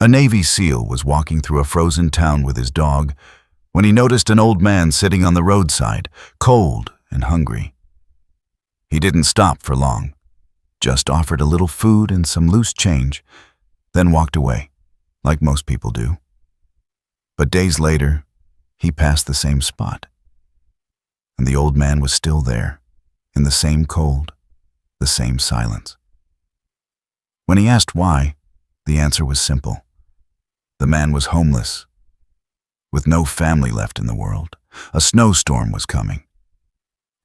A Navy SEAL was walking through a frozen town with his dog when he noticed an old man sitting on the roadside, cold and hungry. He didn't stop for long, just offered a little food and some loose change, then walked away, like most people do. But days later, he passed the same spot, and the old man was still there, in the same cold, the same silence. When he asked why, the answer was simple. The man was homeless, with no family left in the world. A snowstorm was coming.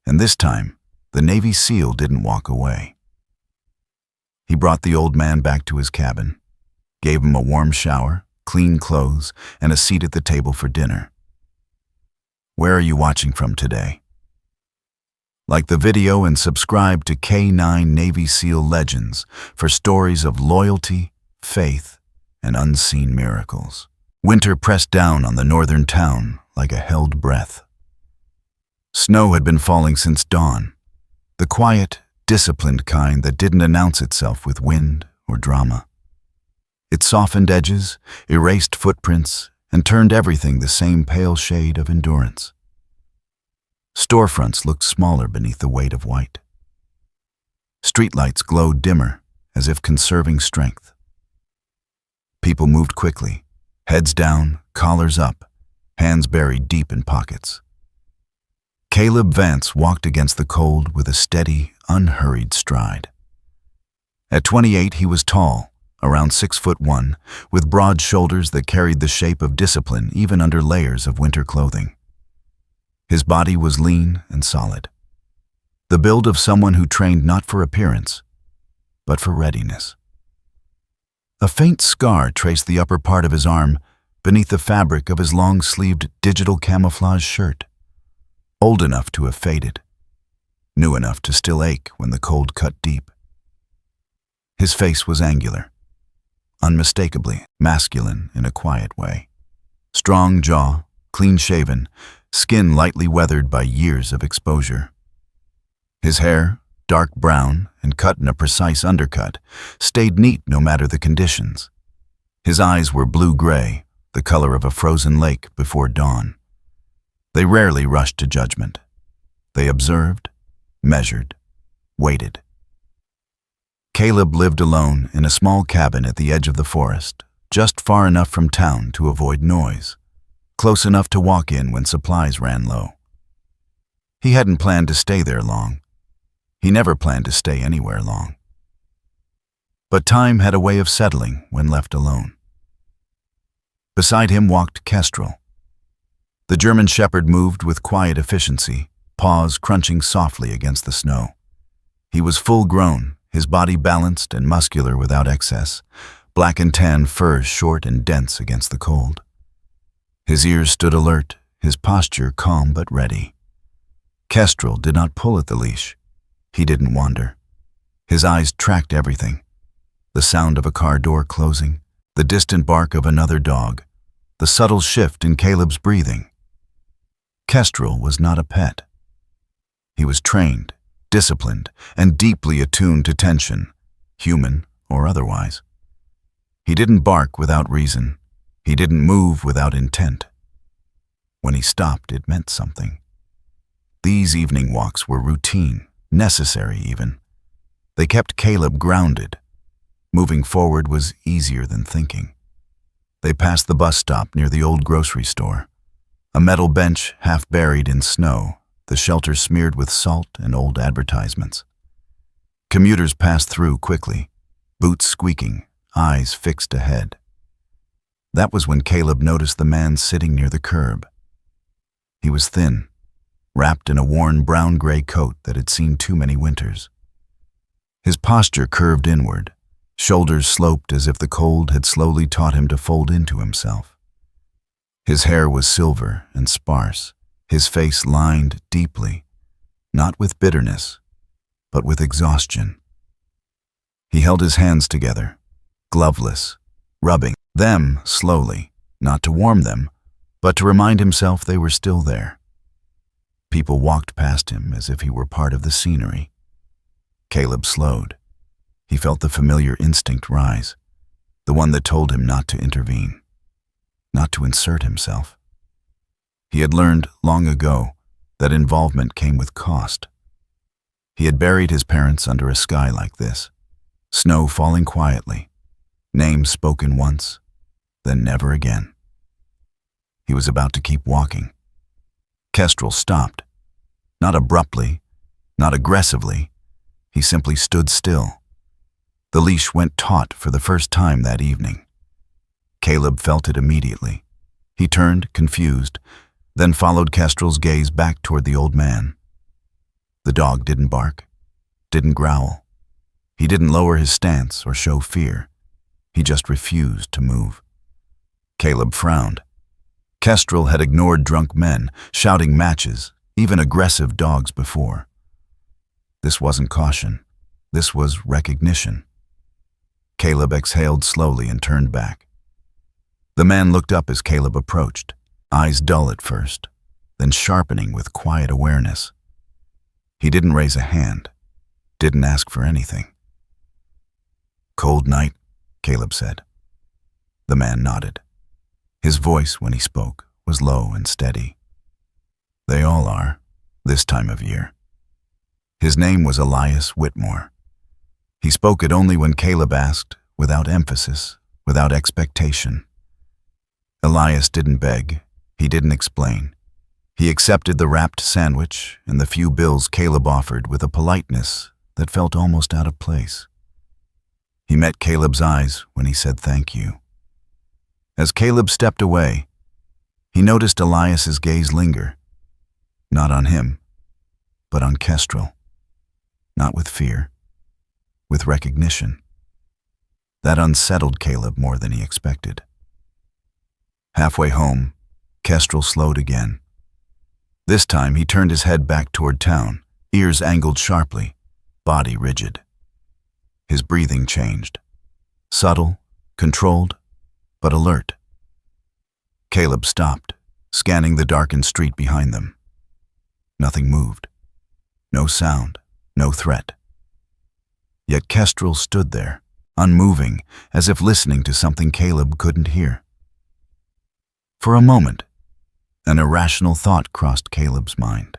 And this time, the Navy SEAL didn't walk away. He brought the old man back to his cabin, gave him a warm shower, clean clothes, and a seat at the table for dinner. Where are you watching from today? Like the video and subscribe to K9 Navy SEAL Legends for stories of loyalty, faith, and unseen miracles. Winter pressed down on the northern town like a held breath. Snow had been falling since dawn, the quiet, disciplined kind that didn't announce itself with wind or drama. It softened edges, erased footprints, and turned everything the same pale shade of endurance. Storefronts looked smaller beneath the weight of white. Streetlights glowed dimmer, as if conserving strength. People moved quickly, heads down, collars up, hands buried deep in pockets. Caleb Vance walked against the cold with a steady, unhurried stride. At 28, he was tall, around 6'1", with broad shoulders that carried the shape of discipline even under layers of winter clothing. His body was lean and solid, the build of someone who trained not for appearance, but for readiness. A faint scar traced the upper part of his arm beneath the fabric of his long-sleeved digital camouflage shirt, old enough to have faded, new enough to still ache when the cold cut deep. His face was angular, unmistakably masculine in a quiet way. Strong jaw, clean-shaven, skin lightly weathered by years of exposure. His hair, dark brown and cut in a precise undercut, stayed neat no matter the conditions. His eyes were blue-gray, the color of a frozen lake before dawn. They rarely rushed to judgment. They observed, measured, waited. Caleb lived alone in a small cabin at the edge of the forest, just far enough from town to avoid noise, close enough to walk in when supplies ran low. He hadn't planned to stay there long. He never planned to stay anywhere long. But time had a way of settling when left alone. Beside him walked Kestrel. The German shepherd moved with quiet efficiency, paws crunching softly against the snow. He was full-grown, his body balanced and muscular without excess, black and tan fur short and dense against the cold. His ears stood alert, his posture calm but ready. Kestrel did not pull at the leash. He didn't wander. His eyes tracked everything. The sound of a car door closing, the distant bark of another dog, the subtle shift in Caleb's breathing. Kestrel was not a pet. He was trained, disciplined, and deeply attuned to tension, human or otherwise. He didn't bark without reason. He didn't move without intent. When he stopped, it meant something. These evening walks were routine, necessary even. They kept Caleb grounded. Moving forward was easier than thinking. They passed the bus stop near the old grocery store. A metal bench half buried in snow, the shelter smeared with salt and old advertisements. Commuters passed through quickly, boots squeaking, eyes fixed ahead. That was when Caleb noticed the man sitting near the curb. He was thin, wrapped in a worn brown-gray coat that had seen too many winters. His posture curved inward, shoulders sloped as if the cold had slowly taught him to fold into himself. His hair was silver and sparse, his face lined deeply, not with bitterness, but with exhaustion. He held his hands together, gloveless, rubbing them slowly, not to warm them, but to remind himself they were still there. People walked past him as if he were part of the scenery. Caleb slowed. He felt the familiar instinct rise. the one that told him not to intervene, not to insert himself. He had learned long ago that involvement came with cost. He had buried his parents under a sky like this, snow falling quietly, names spoken once, then never again. He was about to keep walking. Kestrel stopped, not abruptly, not aggressively. He simply stood still. The leash went taut for the first time that evening. Caleb felt it immediately. He turned, confused, then followed Kestrel's gaze back toward the old man. The dog didn't bark, didn't growl. He didn't lower his stance or show fear. He just refused to move. Caleb frowned. Kestrel had ignored drunk men, shouting matches, even aggressive dogs before. This wasn't caution. This was recognition. Caleb exhaled slowly and turned back. The man looked up as Caleb approached, eyes dull at first, then sharpening with quiet awareness. He didn't raise a hand, didn't ask for anything. "Cold night," Caleb said. The man nodded. His voice, when he spoke, was low and steady. "They all are, this time of year." His name was Elias Whitmore. He spoke it only when Caleb asked, without emphasis, without expectation. Elias didn't beg. He didn't explain. He accepted the wrapped sandwich and the few bills Caleb offered with a politeness that felt almost out of place. He met Caleb's eyes when he said thank you. As Caleb stepped away, he noticed Elias's gaze linger, not on him, but on Kestrel. Not with fear, with recognition. That unsettled Caleb more than he expected. Halfway home, Kestrel slowed again. This time he turned his head back toward town, ears angled sharply, body rigid. His breathing changed. Subtle, controlled, but alert. Caleb stopped, scanning the darkened street behind them. Nothing moved. No sound, no threat. Yet Kestrel stood there, unmoving, as if listening to something Caleb couldn't hear. For a moment, an irrational thought crossed Caleb's mind,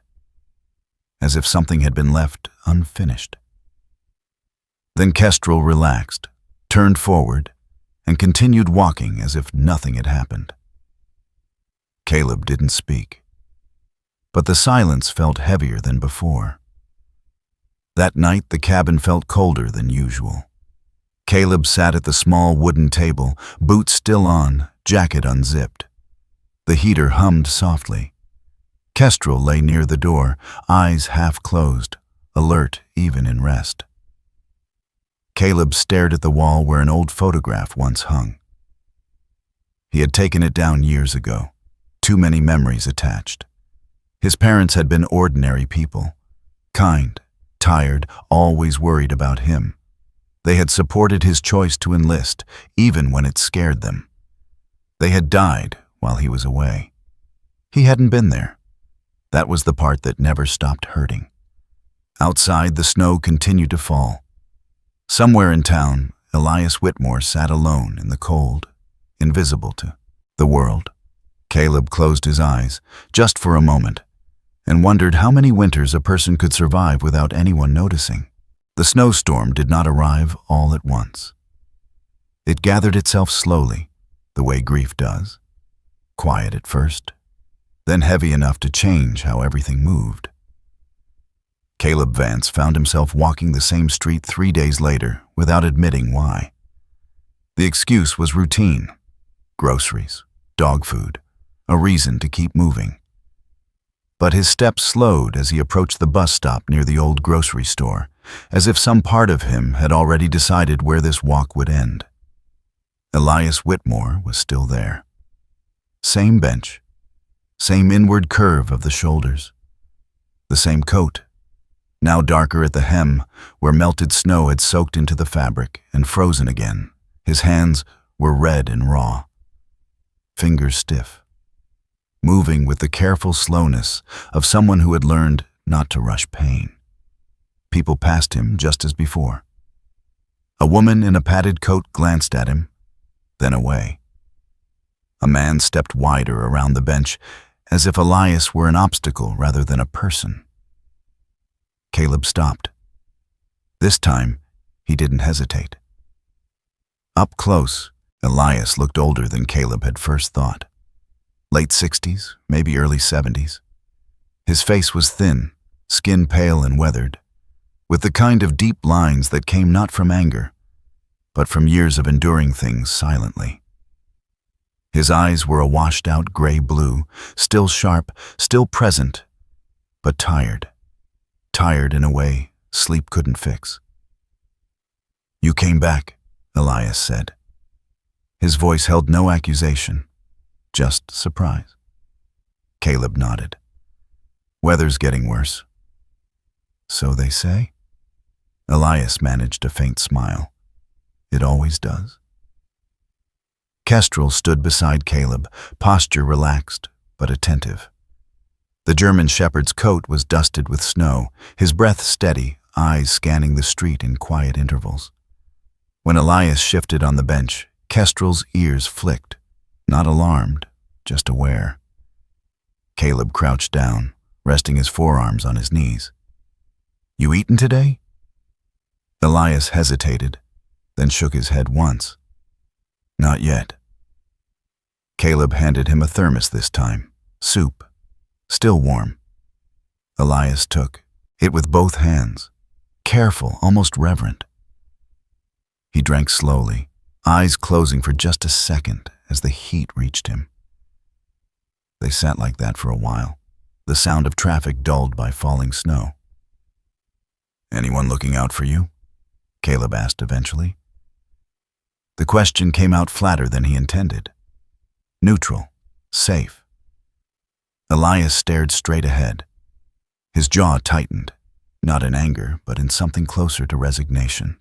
as if something had been left unfinished. Then Kestrel relaxed, turned forward, and continued walking as if nothing had happened. Caleb didn't speak, but the silence felt heavier than before. That night the cabin felt colder than usual. Caleb sat at the small wooden table, boots still on, jacket unzipped. The heater hummed softly. Kestrel lay near the door, eyes half closed, alert even in rest. Caleb stared at the wall where an old photograph once hung. He had taken it down years ago, too many memories attached. His parents had been ordinary people, kind, tired, always worried about him. They had supported his choice to enlist, even when it scared them. They had died while he was away. He hadn't been there. That was the part that never stopped hurting. Outside, the snow continued to fall. Somewhere in town, Elias Whitmore sat alone in the cold, invisible to the world. Caleb closed his eyes, just for a moment, and wondered how many winters a person could survive without anyone noticing. The snowstorm did not arrive all at once. It gathered itself slowly, the way grief does. Quiet at first, then heavy enough to change how everything moved. Caleb Vance found himself walking the same street 3 days later without admitting why. The excuse was routine. Groceries, dog food, a reason to keep moving. But his steps slowed as he approached the bus stop near the old grocery store, as if some part of him had already decided where this walk would end. Elias Whitmore was still there. Same bench, same inward curve of the shoulders, the same coat, now darker at the hem where melted snow had soaked into the fabric and frozen again. His hands were red and raw, fingers stiff, moving with the careful slowness of someone who had learned not to rush pain. People passed him just as before. A woman in a padded coat glanced at him, then away. A man stepped wider around the bench, as if Elias were an obstacle rather than a person. Caleb stopped. This time, he didn't hesitate. Up close, Elias looked older than Caleb had first thought. Late 60s, maybe early 70s. His face was thin, skin pale and weathered, with the kind of deep lines that came not from anger, but from years of enduring things silently. His eyes were a washed-out gray blue, still sharp, still present, but tired. Tired in a way sleep couldn't fix. "You came back," Elias said. His voice held no accusation, just surprise. Caleb nodded. "Weather's getting worse." "So they say?" Elias managed a faint smile. "It always does." Kestrel stood beside Caleb, posture relaxed but attentive. The German shepherd's coat was dusted with snow, his breath steady, eyes scanning the street in quiet intervals. When Elias shifted on the bench, Kestrel's ears flicked, not alarmed, just aware. Caleb crouched down, resting his forearms on his knees. "You eaten today?" Elias hesitated, then shook his head once. "Not yet." Caleb handed him a thermos this time, soup, still warm. Elias took it with both hands, careful, almost reverent. He drank slowly, eyes closing for just a second as the heat reached him. They sat like that for a while, the sound of traffic dulled by falling snow. "Anyone looking out for you?" Caleb asked eventually. The question came out flatter than he intended. Neutral, safe. Elias stared straight ahead. His jaw tightened, not in anger, but in something closer to resignation.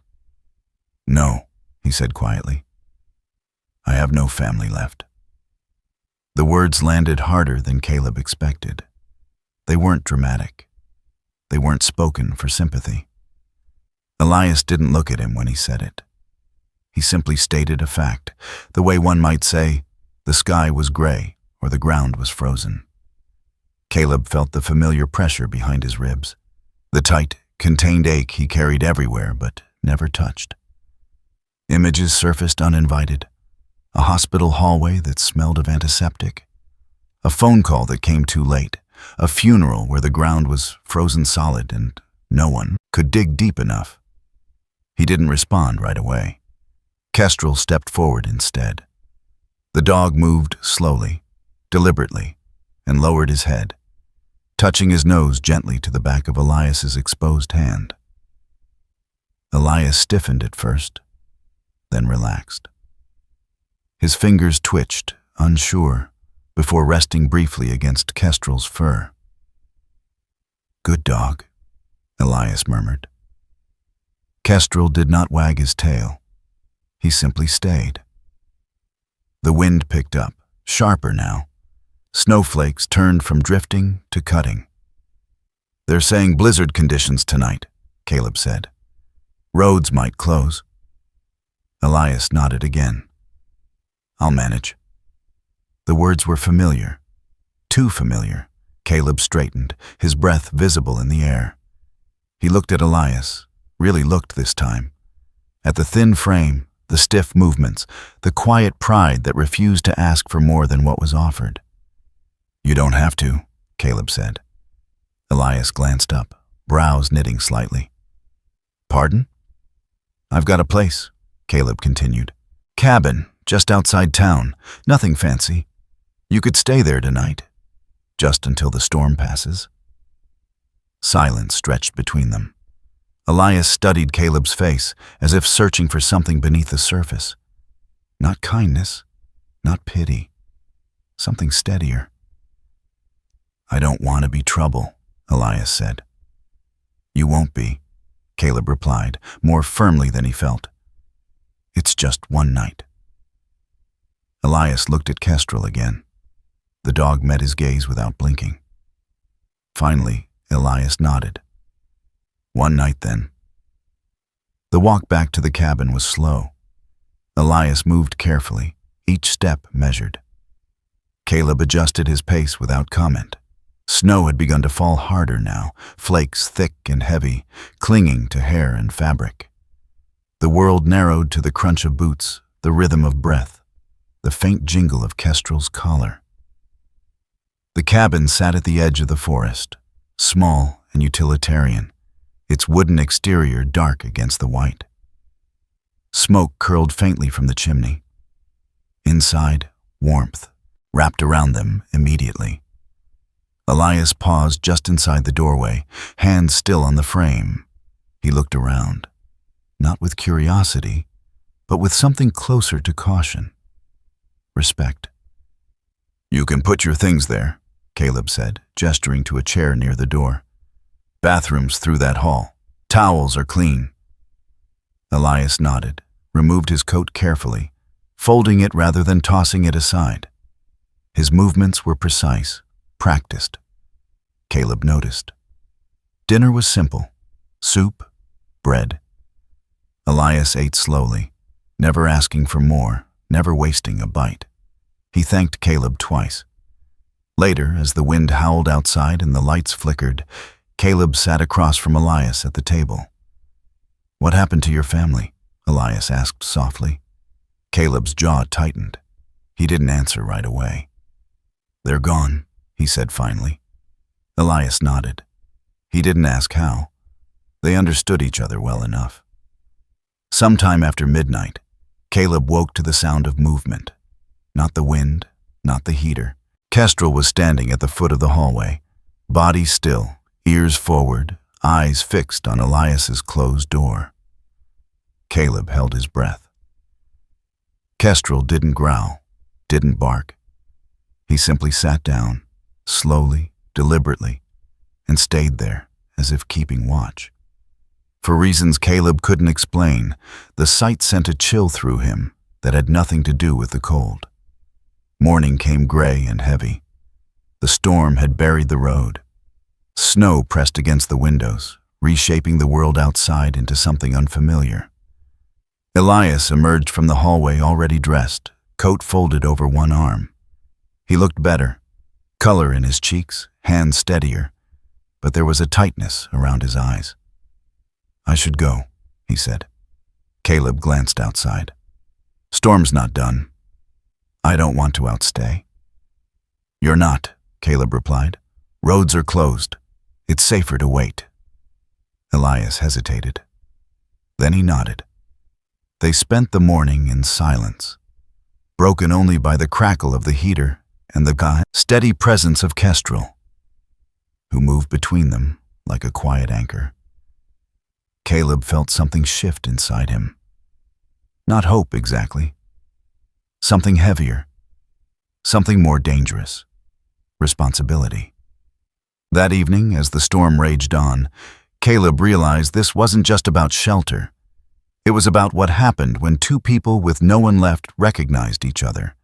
"No," he said quietly. "I have no family left." The words landed harder than Caleb expected. They weren't dramatic. They weren't spoken for sympathy. Elias didn't look at him when he said it. He simply stated a fact, the way one might say, the sky was gray or the ground was frozen. Caleb felt the familiar pressure behind his ribs, the tight, contained ache he carried everywhere but never touched. Images surfaced uninvited. A hospital hallway that smelled of antiseptic. A phone call that came too late. A funeral where the ground was frozen solid and no one could dig deep enough. He didn't respond right away. Kestrel stepped forward instead. The dog moved slowly, deliberately, and lowered his head, touching his nose gently to the back of Elias's exposed hand. Elias stiffened at first, then relaxed. His fingers twitched, unsure, before resting briefly against Kestrel's fur. "Good dog," Elias murmured. Kestrel did not wag his tail. He simply stayed. The wind picked up, sharper now. Snowflakes turned from drifting to cutting. "They're saying blizzard conditions tonight," Caleb said. "Roads might close." Elias nodded again. "I'll manage." The words were familiar. Too familiar. Caleb straightened, his breath visible in the air. He looked at Elias, really looked this time. At the thin frame, the stiff movements, the quiet pride that refused to ask for more than what was offered. "You don't have to," Caleb said. Elias glanced up, brows knitting slightly. "Pardon?" "I've got a place," Caleb continued. "Cabin, just outside town, nothing fancy. You could stay there tonight, just until the storm passes." Silence stretched between them. Elias studied Caleb's face, as if searching for something beneath the surface. Not kindness, not pity, something steadier. "I don't want to be trouble," Elias said. "You won't be," Caleb replied, more firmly than he felt. "It's just one night." Elias looked at Kestrel again. The dog met his gaze without blinking. Finally, Elias nodded. "One night, then." The walk back to the cabin was slow. Elias moved carefully, each step measured. Caleb adjusted his pace without comment. Snow had begun to fall harder now, flakes thick and heavy, clinging to hair and fabric. The world narrowed to the crunch of boots, the rhythm of breath, the faint jingle of Kestrel's collar. The cabin sat at the edge of the forest, small and utilitarian, its wooden exterior dark against the white. Smoke curled faintly from the chimney. Inside, warmth wrapped around them immediately. Elias paused just inside the doorway, hands still on the frame. He looked around, not with curiosity, but with something closer to caution. Respect. "You can put your things there," Caleb said, gesturing to a chair near the door. "Bathrooms through that hall. Towels are clean." Elias nodded, removed his coat carefully, folding it rather than tossing it aside. His movements were precise, practiced. Caleb noticed. Dinner was simple: soup, bread. Elias ate slowly, never asking for more, never wasting a bite. He thanked Caleb twice. Later, as the wind howled outside and the lights flickered, Caleb sat across from Elias at the table. "What happened to your family?" Elias asked softly. Caleb's jaw tightened. He didn't answer right away. "They're gone," he said finally. Elias nodded. He didn't ask how. They understood each other well enough. Sometime after midnight, Caleb woke to the sound of movement. Not the wind, not the heater. Kestrel was standing at the foot of the hallway, body still, ears forward, eyes fixed on Elias's closed door. Caleb held his breath. Kestrel didn't growl, didn't bark. He simply sat down, slowly, deliberately, and stayed there, as if keeping watch. For reasons Caleb couldn't explain, the sight sent a chill through him that had nothing to do with the cold. Morning came gray and heavy. The storm had buried the road. Snow pressed against the windows, reshaping the world outside into something unfamiliar. Elias emerged from the hallway already dressed, coat folded over one arm. He looked better, color in his cheeks, hands steadier, but there was a tightness around his eyes. "I should go," he said. Caleb glanced outside. "Storm's not done. I don't want to outstay." "You're not," Caleb replied. "Roads are closed. It's safer to wait." Elias hesitated. Then he nodded. They spent the morning in silence, broken only by the crackle of the heater and the steady presence of Kestrel, who moved between them like a quiet anchor. Caleb felt something shift inside him. Not hope exactly. Something heavier. Something more dangerous. Responsibility. That evening, as the storm raged on, Caleb realized this wasn't just about shelter. It was about what happened when two people with no one left recognized each other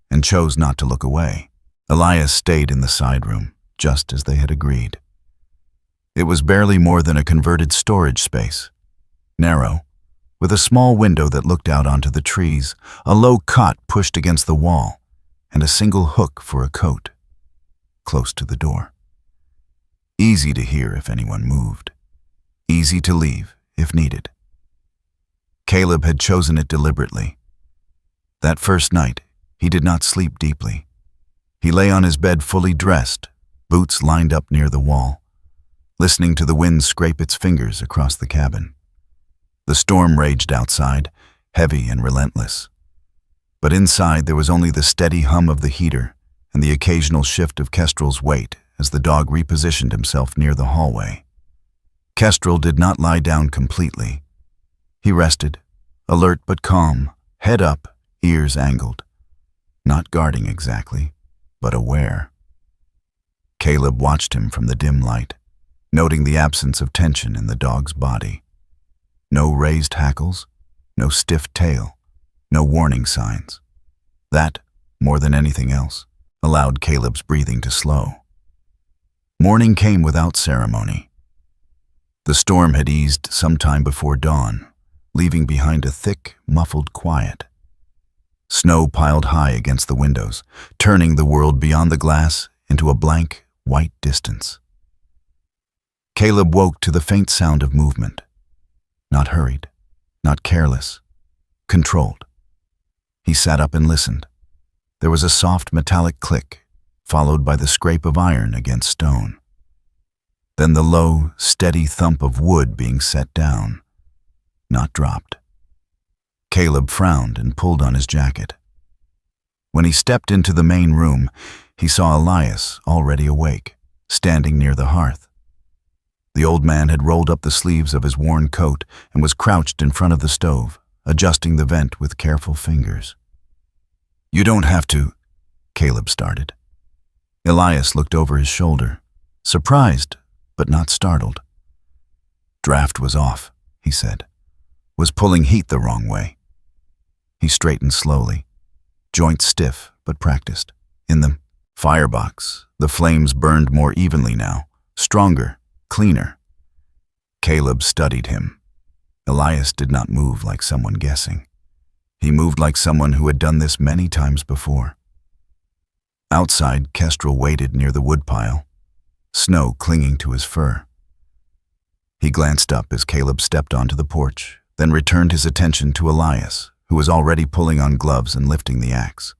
and chose not to look away. Elias stayed in the side room, just as they had agreed. It was barely more than a converted storage space. Narrow, with a small window that looked out onto the trees, a low cot pushed against the wall, and a single hook for a coat, close to the door. Easy to hear if anyone moved. Easy to leave if needed. Caleb had chosen it deliberately. That first night, he did not sleep deeply. He lay on his bed fully dressed, boots lined up near the wall, listening to the wind scrape its fingers across the cabin. The storm raged outside, heavy and relentless. But inside there was only the steady hum of the heater and the occasional shift of Kestrel's weight as the dog repositioned himself near the hallway. Kestrel did not lie down completely. He rested, alert but calm, head up, ears angled. Not guarding exactly, but aware. Caleb watched him from the dim light, noting the absence of tension in the dog's body. No raised hackles, no stiff tail, no warning signs. That, more than anything else, allowed Caleb's breathing to slow. Morning came without ceremony. The storm had eased some time before dawn, leaving behind a thick, muffled quiet. Snow piled high against the windows, turning the world beyond the glass into a blank, white distance. Caleb woke to the faint sound of movement. Not hurried, not careless, controlled. He sat up and listened. There was a soft metallic click, followed by the scrape of iron against stone. Then the low, steady thump of wood being set down, not dropped. Caleb frowned and pulled on his jacket. When he stepped into the main room, he saw Elias, already awake, standing near the hearth. The old man had rolled up the sleeves of his worn coat and was crouched in front of the stove, adjusting the vent with careful fingers. "You don't have to," Caleb started. Elias looked over his shoulder, surprised but not startled. "Draft was off," he said. "Was pulling heat the wrong way." He straightened slowly, joints stiff but practiced. In the firebox, the flames burned more evenly now, stronger, cleaner. Caleb studied him. Elias did not move like someone guessing. He moved like someone who had done this many times before. Outside, Kestrel waited near the woodpile, snow clinging to his fur. He glanced up as Caleb stepped onto the porch, then returned his attention to Elias, who was already pulling on gloves and lifting the axe.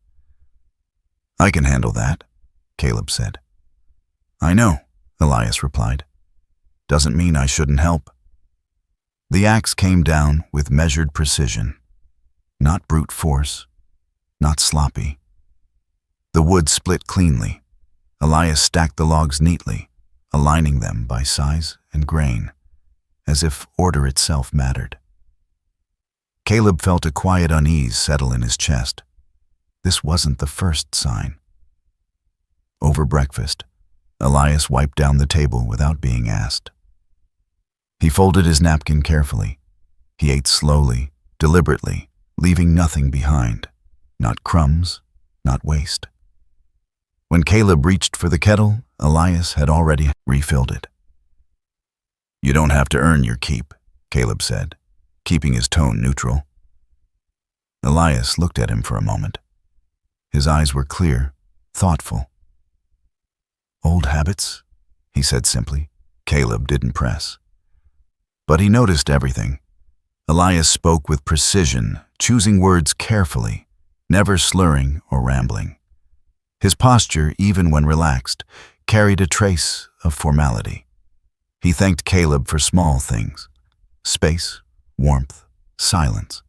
"I can handle that," Caleb said. "I know," Elias replied. "Doesn't mean I shouldn't help." The axe came down with measured precision. Not brute force, not sloppy. The wood split cleanly. Elias stacked the logs neatly, aligning them by size and grain, as if order itself mattered. Caleb felt a quiet unease settle in his chest. This wasn't the first sign. Over breakfast, Elias wiped down the table without being asked. He folded his napkin carefully. He ate slowly, deliberately, leaving nothing behind. Not crumbs, not waste. When Caleb reached for the kettle, Elias had already refilled it. "You don't have to earn your keep," Caleb said, keeping his tone neutral. Elias looked at him for a moment. His eyes were clear, thoughtful. "Old habits," he said simply. Caleb didn't press. But he noticed everything. Elias spoke with precision, choosing words carefully, never slurring or rambling. His posture, even when relaxed, carried a trace of formality. He thanked Caleb for small things: space, warmth, silence,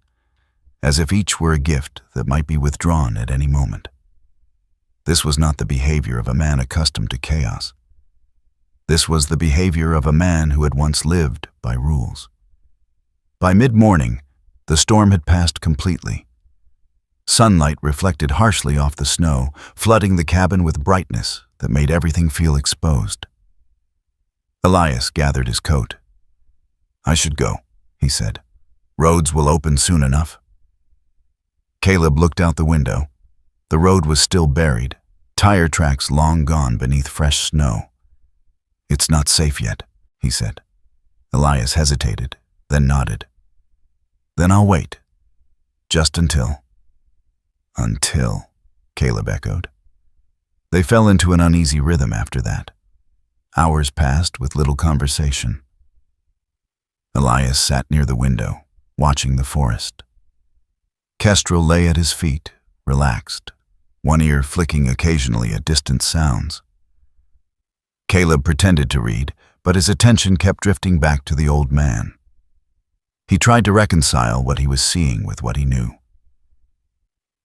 as if each were a gift that might be withdrawn at any moment. This was not the behavior of a man accustomed to chaos. This was the behavior of a man who had once lived by rules. By mid-morning, the storm had passed completely. Sunlight reflected harshly off the snow, flooding the cabin with brightness that made everything feel exposed. Elias gathered his coat. "I should go," he said. "Roads will open soon enough." Caleb looked out the window. The road was still buried, tire tracks long gone beneath fresh snow. "It's not safe yet," he said. Elias hesitated, then nodded. "Then I'll wait. Just until." "Until," Caleb echoed. They fell into an uneasy rhythm after that. Hours passed with little conversation. Elias sat near the window, watching the forest. Kestrel lay at his feet, relaxed, one ear flicking occasionally at distant sounds. Caleb pretended to read, but his attention kept drifting back to the old man. He tried to reconcile what he was seeing with what he knew.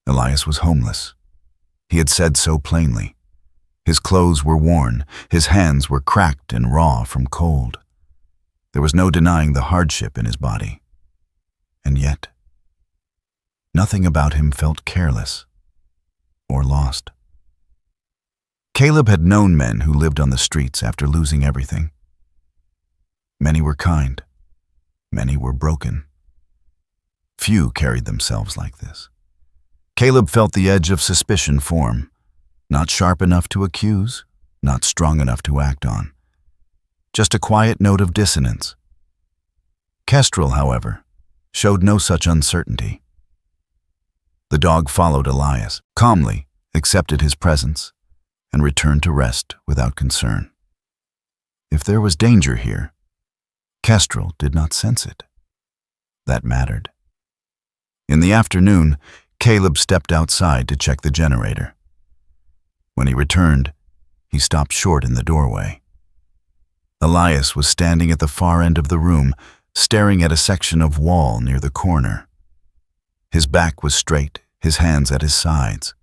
Elias was homeless. He had said so plainly. His clothes were worn, his hands were cracked and raw from cold. There was no denying the hardship in his body. And yet, nothing about him felt careless or lost. Caleb had known men who lived on the streets after losing everything. Many were kind. Many were broken. Few carried themselves like this. Caleb felt the edge of suspicion form, not sharp enough to accuse, not strong enough to act on. Just a quiet note of dissonance. Kestrel, however, showed no such uncertainty. The dog followed Elias, calmly accepted his presence, and returned to rest without concern. If there was danger here, Kestrel did not sense it. That mattered. In the afternoon, Caleb stepped outside to check the generator. When he returned, he stopped short in the doorway. Elias was standing at the far end of the room, staring at a section of wall near the corner. His back was straight, his hands at his sides.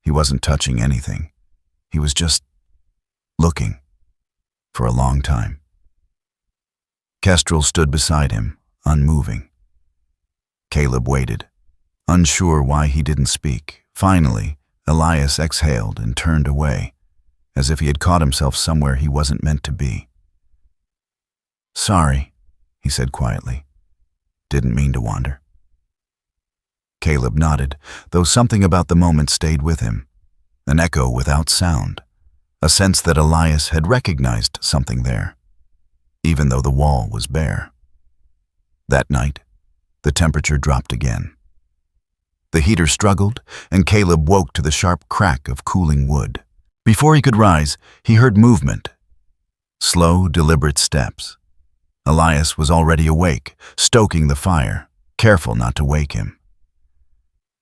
He wasn't touching anything. He was just looking for a long time. Kestrel stood beside him, unmoving. Caleb waited, unsure why he didn't speak. Finally, Elias exhaled and turned away, as if he had caught himself somewhere he wasn't meant to be. "Sorry," he said quietly. "Didn't mean to wander." Caleb nodded, though something about the moment stayed with him. An echo without sound, a sense that Elias had recognized something there, even though the wall was bare. That night, the temperature dropped again. The heater struggled, and Caleb woke to the sharp crack of cooling wood. Before he could rise, he heard movement. Slow, deliberate steps. Elias was already awake, stoking the fire, careful not to wake him.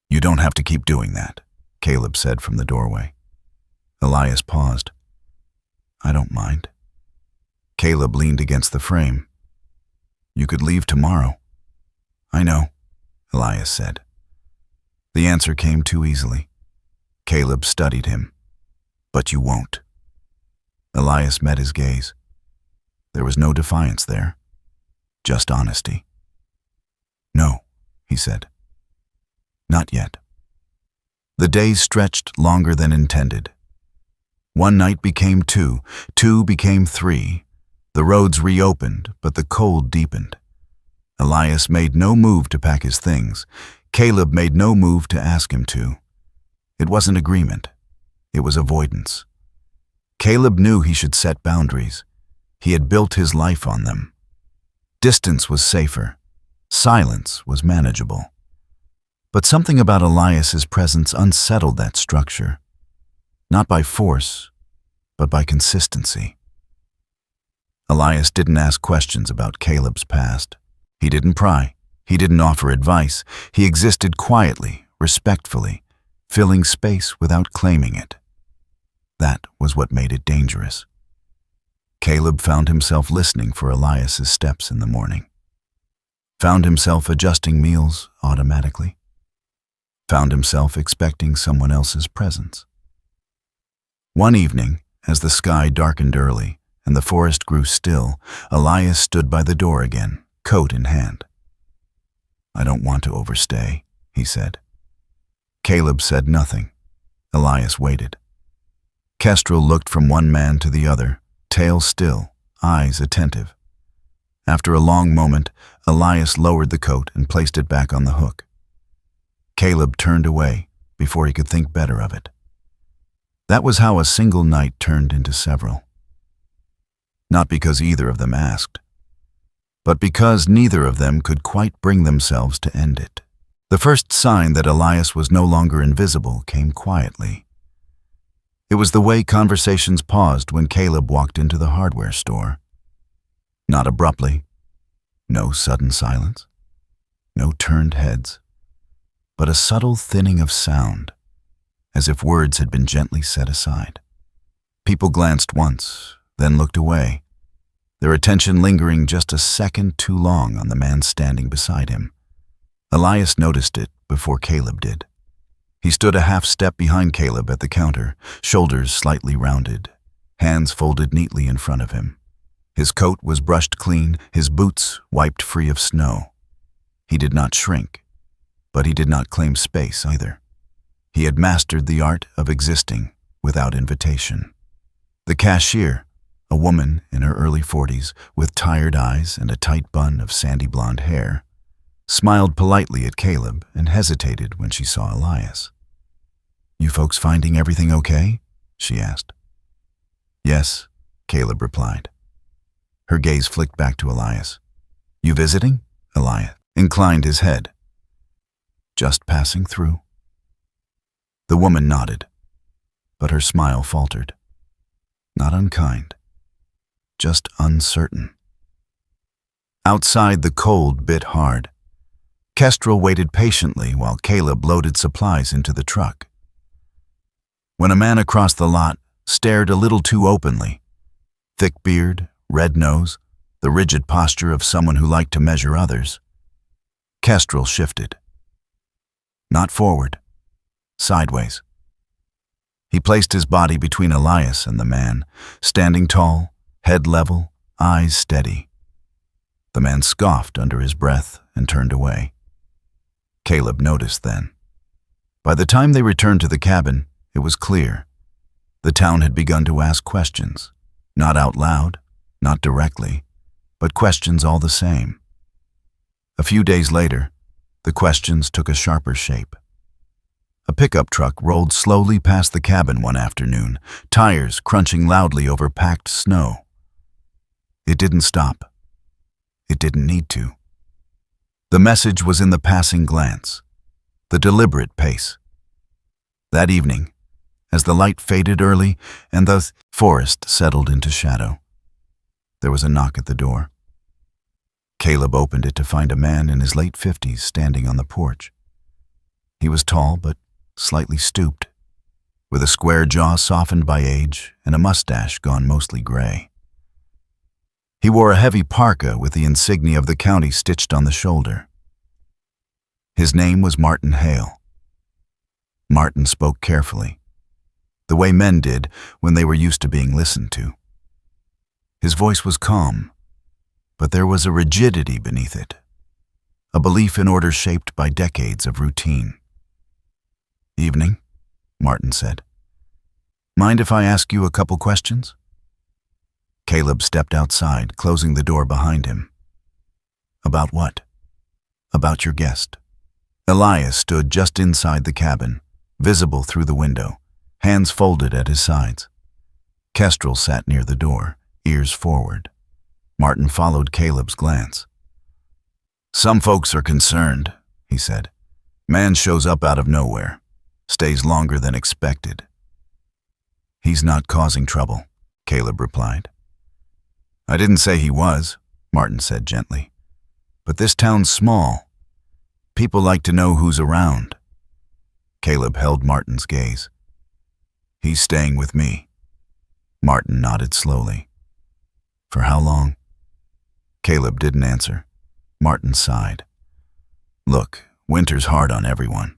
"You don't have to keep doing that," Caleb said from the doorway. Elias paused. "I don't mind." Caleb leaned against the frame. "You could leave tomorrow." "I know," Elias said. The answer came too easily. Caleb studied him. "But you won't." Elias met his gaze. There was no defiance there, just honesty. "No," he said. "Not yet." The days stretched longer than intended. One night became two, two became three. The roads reopened, but the cold deepened. Elias made no move to pack his things. Caleb made no move to ask him to. It wasn't agreement. It was avoidance. Caleb knew he should set boundaries. He had built his life on them. Distance was safer. Silence was manageable. But something about Elias's presence unsettled that structure. Not by force, but by consistency. Elias didn't ask questions about Caleb's past. He didn't pry. He didn't offer advice. He existed quietly, respectfully, filling space without claiming it. That was what made it dangerous. Caleb found himself listening for Elias's steps in the morning. Found himself adjusting meals automatically. Found himself expecting someone else's presence. One evening, as the sky darkened early and the forest grew still, Elias stood by the door again, coat in hand. "I don't want to overstay," he said. Caleb said nothing. Elias waited. Kestrel looked from one man to the other, tail still, eyes attentive. After a long moment, Elias lowered the coat and placed it back on the hook. Caleb turned away before he could think better of it. That was how a single night turned into several. Not because either of them asked, but because neither of them could quite bring themselves to end it. The first sign that Elias was no longer invisible came quietly. It was the way conversations paused when Caleb walked into the hardware store. Not abruptly, no sudden silence, no turned heads, but a subtle thinning of sound, as if words had been gently set aside. People glanced once, then looked away, their attention lingering just a second too long on the man standing beside him. Elias noticed it before Caleb did. He stood a half step behind Caleb at the counter, shoulders slightly rounded, hands folded neatly in front of him. His coat was brushed clean, his boots wiped free of snow. He did not shrink, but he did not claim space either. He had mastered the art of existing without invitation. The cashier, a woman in her early 40s with tired eyes and a tight bun of sandy blonde hair, smiled politely at Caleb and hesitated when she saw Elias. "You folks finding everything okay?" she asked. "Yes," Caleb replied. Her gaze flicked back to Elias. "You visiting?" Elias inclined his head. "Just passing through," The woman nodded, but her smile faltered. Not unkind, just uncertain. Outside, the cold bit hard. Kestrel waited patiently while Caleb loaded supplies into the truck. When a man across the lot stared a little too openly, thick beard, red nose, the rigid posture of someone who liked to measure others, Kestrel shifted. Not forward, sideways. He placed his body between Elias and the man, standing tall, head level, eyes steady. The man scoffed under his breath and turned away. Caleb noticed then. By the time they returned to the cabin, it was clear. The town had begun to ask questions, not out loud, not directly, but questions all the same. A few days later, the questions took a sharper shape. A pickup truck rolled slowly past the cabin one afternoon, tires crunching loudly over packed snow. It didn't stop. It didn't need to. The message was in the passing glance, the deliberate pace. That evening, as the light faded early and the forest settled into shadow, there was a knock at the door. Caleb opened it to find a man in his late 50s standing on the porch. He was tall but slightly stooped, with a square jaw softened by age and a mustache gone mostly gray. He wore a heavy parka with the insignia of the county stitched on the shoulder. His name was Martin Hale. Martin spoke carefully, the way men did when they were used to being listened to. His voice was calm, but there was a rigidity beneath it, a belief in order shaped by decades of routine. "Evening," Martin said. "Mind if I ask you a couple questions?" Caleb stepped outside, closing the door behind him. "About what?" "About your guest." Elias stood just inside the cabin, visible through the window, hands folded at his sides. Kestrel sat near the door, ears forward. Martin followed Caleb's glance. "Some folks are concerned," he said. "Man shows up out of nowhere, stays longer than expected." "He's not causing trouble," Caleb replied. "I didn't say he was," Martin said gently. "But this town's small. People like to know who's around." Caleb held Martin's gaze. "He's staying with me." Martin nodded slowly. "For how long?" Caleb didn't answer. Martin sighed. "Look, winter's hard on everyone.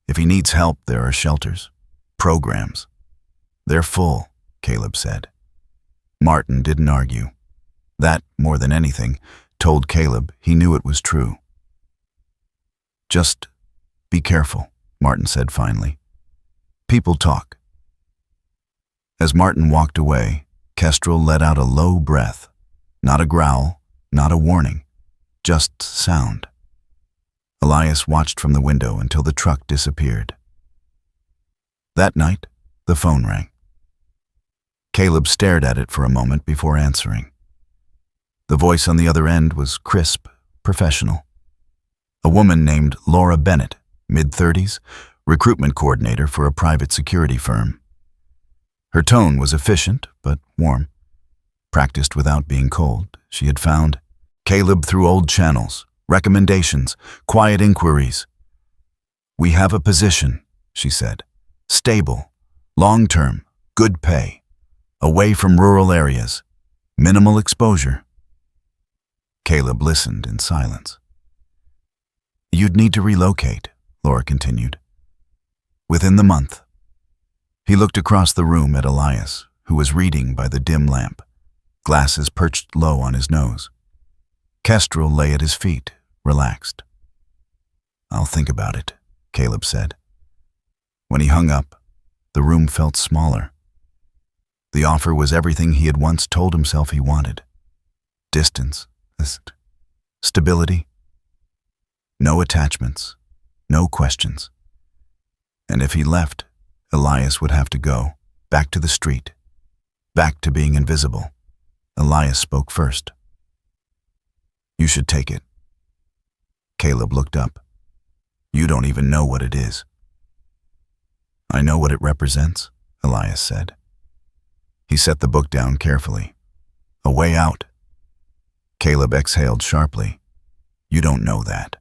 If he needs help, there are shelters, programs." "They're full," Caleb said. Martin didn't argue. That, more than anything, told Caleb he knew it was true. "Just be careful," Martin said finally. "People talk." As Martin walked away, Kestrel let out a low breath, not a growl, not a warning, just sound. Elias watched from the window until the truck disappeared. That night, the phone rang. Caleb stared at it for a moment before answering. The voice on the other end was crisp, professional. A woman named Laura Bennett, mid-30s, recruitment coordinator for a private security firm. Her tone was efficient but warm. Practiced without being cold, she had found Caleb through old channels, recommendations, quiet inquiries. "We have a position," she said. "Stable, long-term, good pay, away from rural areas, minimal exposure." Caleb listened in silence. "You'd need to relocate," Laura continued. "Within the month." He looked across the room at Elias, who was reading by the dim lamp, glasses perched low on his nose. Kestrel lay at his feet, relaxed. "I'll think about it," Caleb said. When he hung up, the room felt smaller. The offer was everything he had once told himself he wanted. Distance, stability, no attachments, no questions. And if he left, Elias would have to go, back to the street, back to being invisible. Elias spoke first. "You should take it." Caleb looked up. "You don't even know what it is." I know what it represents, Elias said. He set the book down carefully. A way out. Caleb exhaled sharply. You don't know that.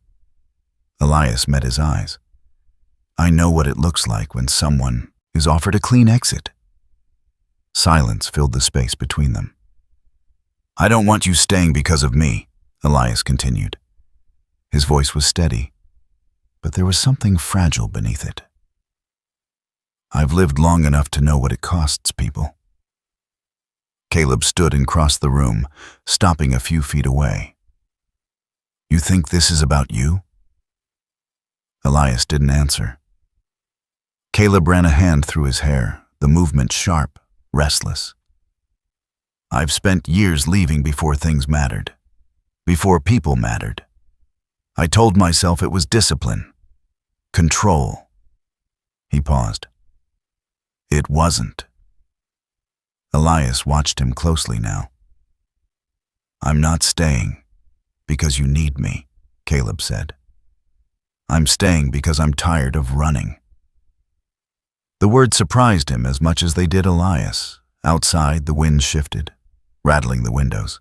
Elias met his eyes. I know what it looks like when someone is offered a clean exit. Silence filled the space between them. I don't want you staying because of me, Elias continued. His voice was steady, but there was something fragile beneath it. I've lived long enough to know what it costs people. Caleb stood and crossed the room, stopping a few feet away. You think this is about you? Elias didn't answer. Caleb ran a hand through his hair, the movement sharp, restless. I've spent years leaving before things mattered, before people mattered. I told myself it was discipline, control. He paused. It wasn't. Elias watched him closely now. I'm not staying because you need me, Caleb said. I'm staying because I'm tired of running. The words surprised him as much as they did Elias. Outside, the wind shifted, rattling the windows.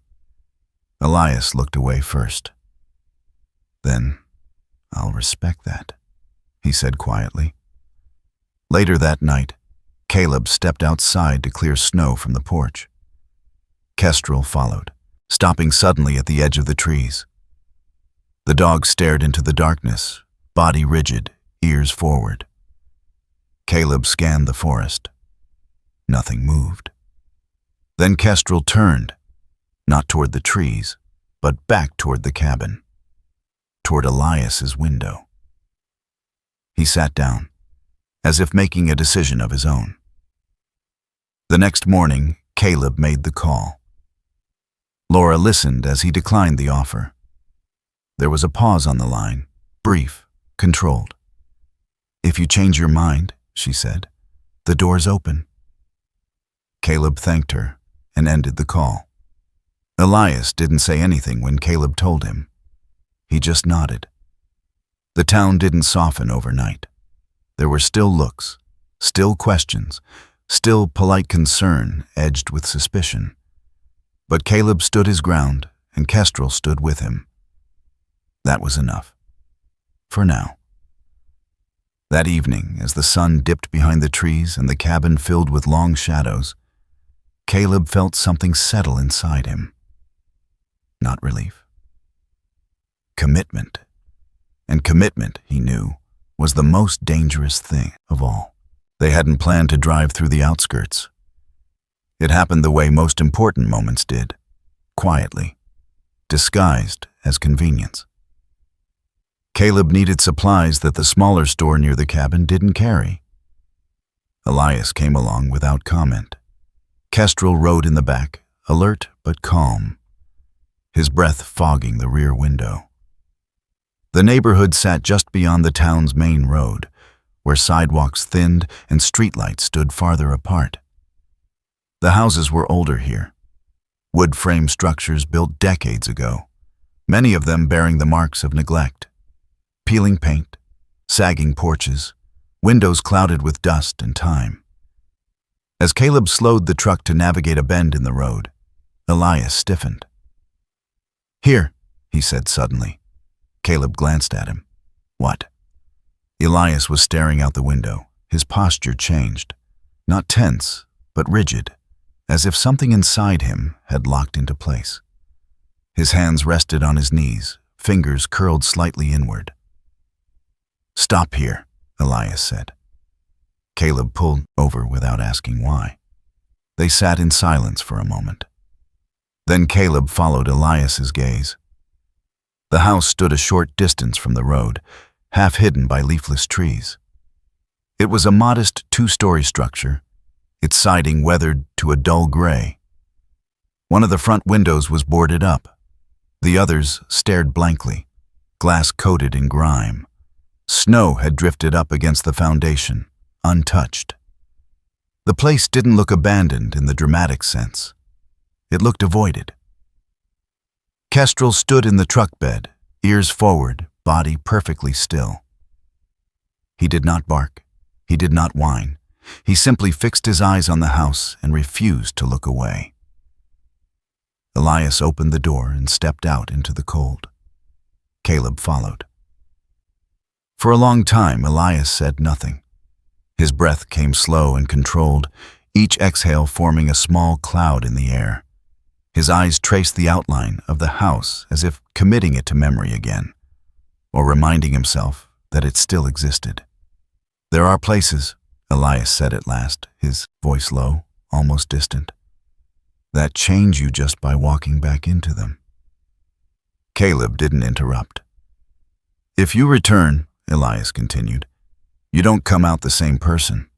Elias looked away first. Then, I'll respect that, he said quietly. Later that night, Caleb stepped outside to clear snow from the porch. Kestrel followed, stopping suddenly at the edge of the trees. The dog stared into the darkness, body rigid, ears forward. Caleb scanned the forest. Nothing moved. Then Kestrel turned, not toward the trees, but back toward the cabin, toward Elias's window. He sat down, as if making a decision of his own. The next morning, Caleb made the call. Laura listened as he declined the offer. There was a pause on the line, brief, controlled. If you change your mind, she said, the door's open. Caleb thanked her and ended the call. Elias didn't say anything when Caleb told him. He just nodded. The town didn't soften overnight. There were still looks, still questions, still polite concern edged with suspicion. But Caleb stood his ground, and Kestrel stood with him. That was enough. For now. That evening, as the sun dipped behind the trees and the cabin filled with long shadows, Caleb felt something settle inside him. Not relief. Commitment. And commitment, he knew, was the most dangerous thing of all. They hadn't planned to drive through the outskirts. It happened the way most important moments did, quietly, disguised as convenience. Caleb needed supplies that the smaller store near the cabin didn't carry. Elias came along without comment. Kestrel rode in the back, alert but calm, his breath fogging the rear window. The neighborhood sat just beyond the town's main road, where sidewalks thinned and streetlights stood farther apart. The houses were older here, wood frame structures built decades ago, many of them bearing the marks of neglect. Peeling paint, sagging porches, windows clouded with dust and time. As Caleb slowed the truck to navigate a bend in the road, Elias stiffened. Here, he said suddenly. Caleb glanced at him. What? Elias was staring out the window. His posture changed. Not tense, but rigid, as if something inside him had locked into place. His hands rested on his knees, fingers curled slightly inward. Stop here, Elias said. Caleb pulled over without asking why. They sat in silence for a moment. Then Caleb followed Elias's gaze. The house stood a short distance from the road, half hidden by leafless trees. It was a modest two-story structure, its siding weathered to a dull gray. One of the front windows was boarded up. The others stared blankly, glass coated in grime. Snow had drifted up against the foundation, untouched. The place didn't look abandoned in the dramatic sense. It looked avoided. Kestrel stood in the truck bed, ears forward, body perfectly still. He did not bark, He did not whine. He simply fixed his eyes on the house and refused to look away. Elias opened the door and stepped out into the cold. Caleb followed. For a long time, Elias said nothing. His breath came slow and controlled, each exhale forming a small cloud in the air. His eyes traced the outline of the house as if committing it to memory again, or reminding himself that it still existed. "There are places," Elias said at last, his voice low, almost distant, "that change you just by walking back into them." Caleb didn't interrupt. "If you return," Elias continued, "you don't come out the same person."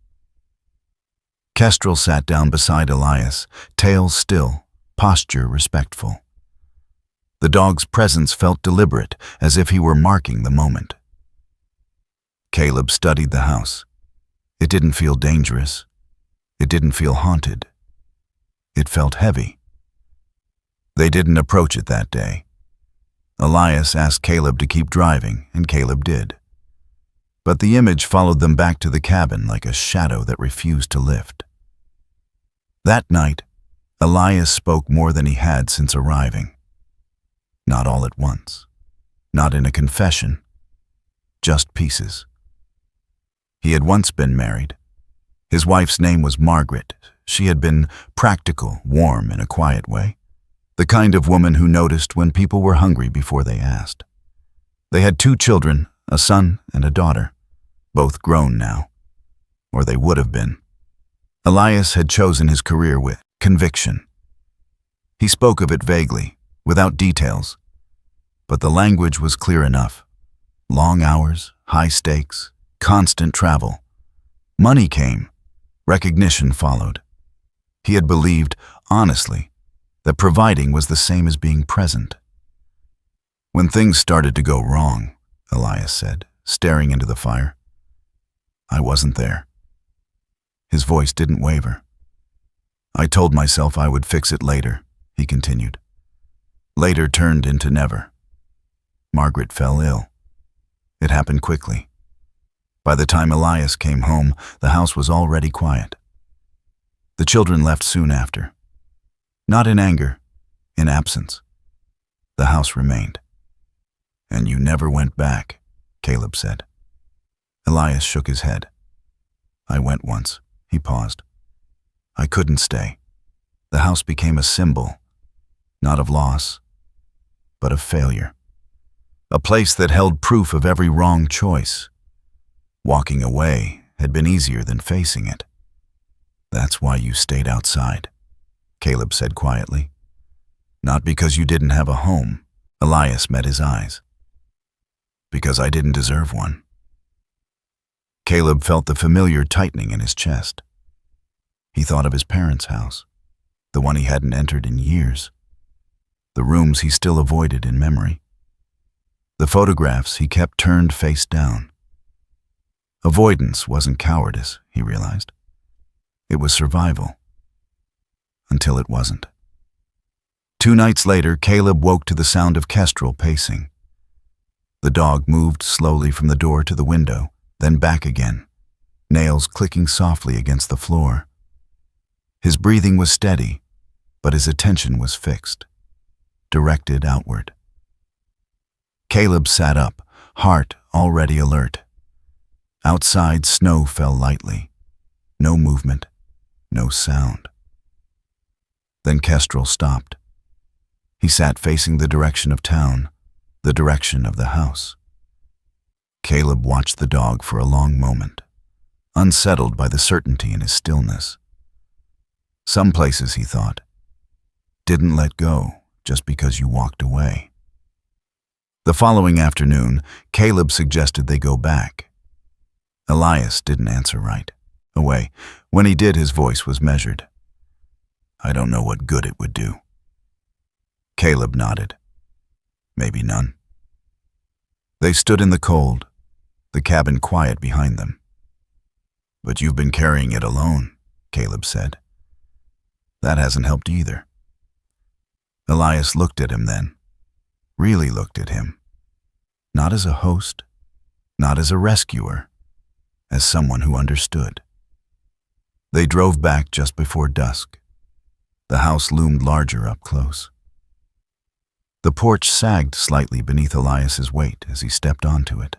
Kestrel sat down beside Elias, tail still, posture respectful. The dog's presence felt deliberate, as if he were marking the moment. Caleb studied the house. It didn't feel dangerous. It didn't feel haunted. It felt heavy. They didn't approach it that day. Elias asked Caleb to keep driving, and Caleb did. But the image followed them back to the cabin like a shadow that refused to lift. That night, Elias spoke more than he had since arriving. Not all at once. Not in a confession. Just pieces. He had once been married. His wife's name was Margaret. She had been practical, warm in a quiet way. The kind of woman who noticed when people were hungry before they asked. They had 2 children, a son and a daughter, both grown now. Or they would have been. Elias had chosen his career with conviction. He spoke of it vaguely, without details, but the language was clear enough. Long hours, high stakes, constant travel. Money came. Recognition followed. He had believed, honestly, that providing was the same as being present. When things started to go wrong, Elias said, staring into the fire, I wasn't there. His voice didn't waver. I told myself I would fix it later, he continued. Later turned into never. Margaret fell ill. It happened quickly. By the time Elias came home, the house was already quiet. The children left soon after. Not in anger, in absence. The house remained. And you never went back, Caleb said. Elias shook his head. I went once. He paused. I couldn't stay. The house became a symbol, not of loss, but of failure. A place that held proof of every wrong choice. Walking away had been easier than facing it. That's why you stayed outside, Caleb said quietly. Not because you didn't have a home, Elias met his eyes. Because I didn't deserve one. Caleb felt the familiar tightening in his chest. He thought of his parents' house, the one he hadn't entered in years, the rooms he still avoided in memory, the photographs he kept turned face down. Avoidance wasn't cowardice, he realized. It was survival. Until it wasn't. 2 nights later, Caleb woke to the sound of Kestrel pacing. The dog moved slowly from the door to the window, then back again, nails clicking softly against the floor. His breathing was steady, but his attention was fixed, directed outward. Caleb sat up, heart already alert. Outside, snow fell lightly. No movement, no sound. Then Kestrel stopped. He sat facing the direction of town, the direction of the house. Caleb watched the dog for a long moment, unsettled by the certainty in his stillness. Some places, he thought, didn't let go just because you walked away. The following afternoon, Caleb suggested they go back. Elias didn't answer right away. When he did, his voice was measured. I don't know what good it would do. Caleb nodded. Maybe none. They stood in the cold, the cabin quiet behind them. But you've been carrying it alone, Caleb said. That hasn't helped either. Elias looked at him then, really looked at him. Not as a host, not as a rescuer, as someone who understood. They drove back just before dusk. The house loomed larger up close. The porch sagged slightly beneath Elias's weight as he stepped onto it.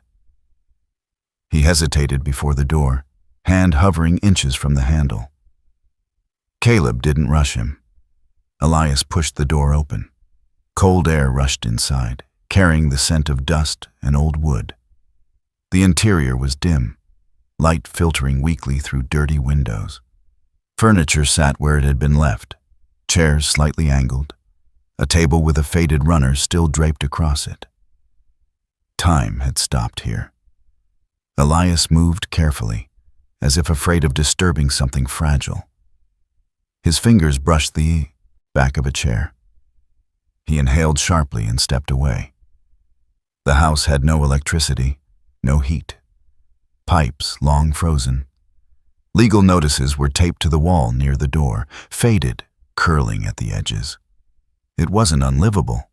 He hesitated before the door, hand hovering inches from the handle. Caleb didn't rush him. Elias pushed the door open. Cold air rushed inside, carrying the scent of dust and old wood. The interior was dim, light filtering weakly through dirty windows. Furniture sat where it had been left, chairs slightly angled, a table with a faded runner still draped across it. Time had stopped here. Elias moved carefully, as if afraid of disturbing something fragile. His fingers brushed the back of a chair. He inhaled sharply and stepped away. The house had no electricity, no heat. Pipes long frozen. Legal notices were taped to the wall near the door, faded, curling at the edges. It wasn't unlivable.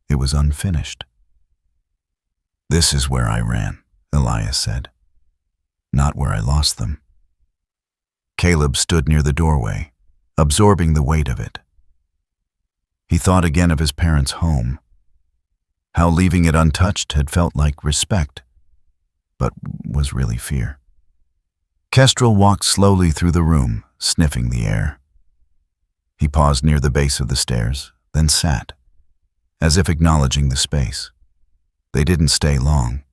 It was unfinished. "This is where I ran," Elias said. "Not where I lost them." Caleb stood near the doorway, absorbing the weight of it. He thought again of his parents' home, how leaving it untouched had felt like respect, but was really fear. Kestrel walked slowly through the room, sniffing the air. He paused near the base of the stairs, then sat, as if acknowledging the space. They didn't stay long.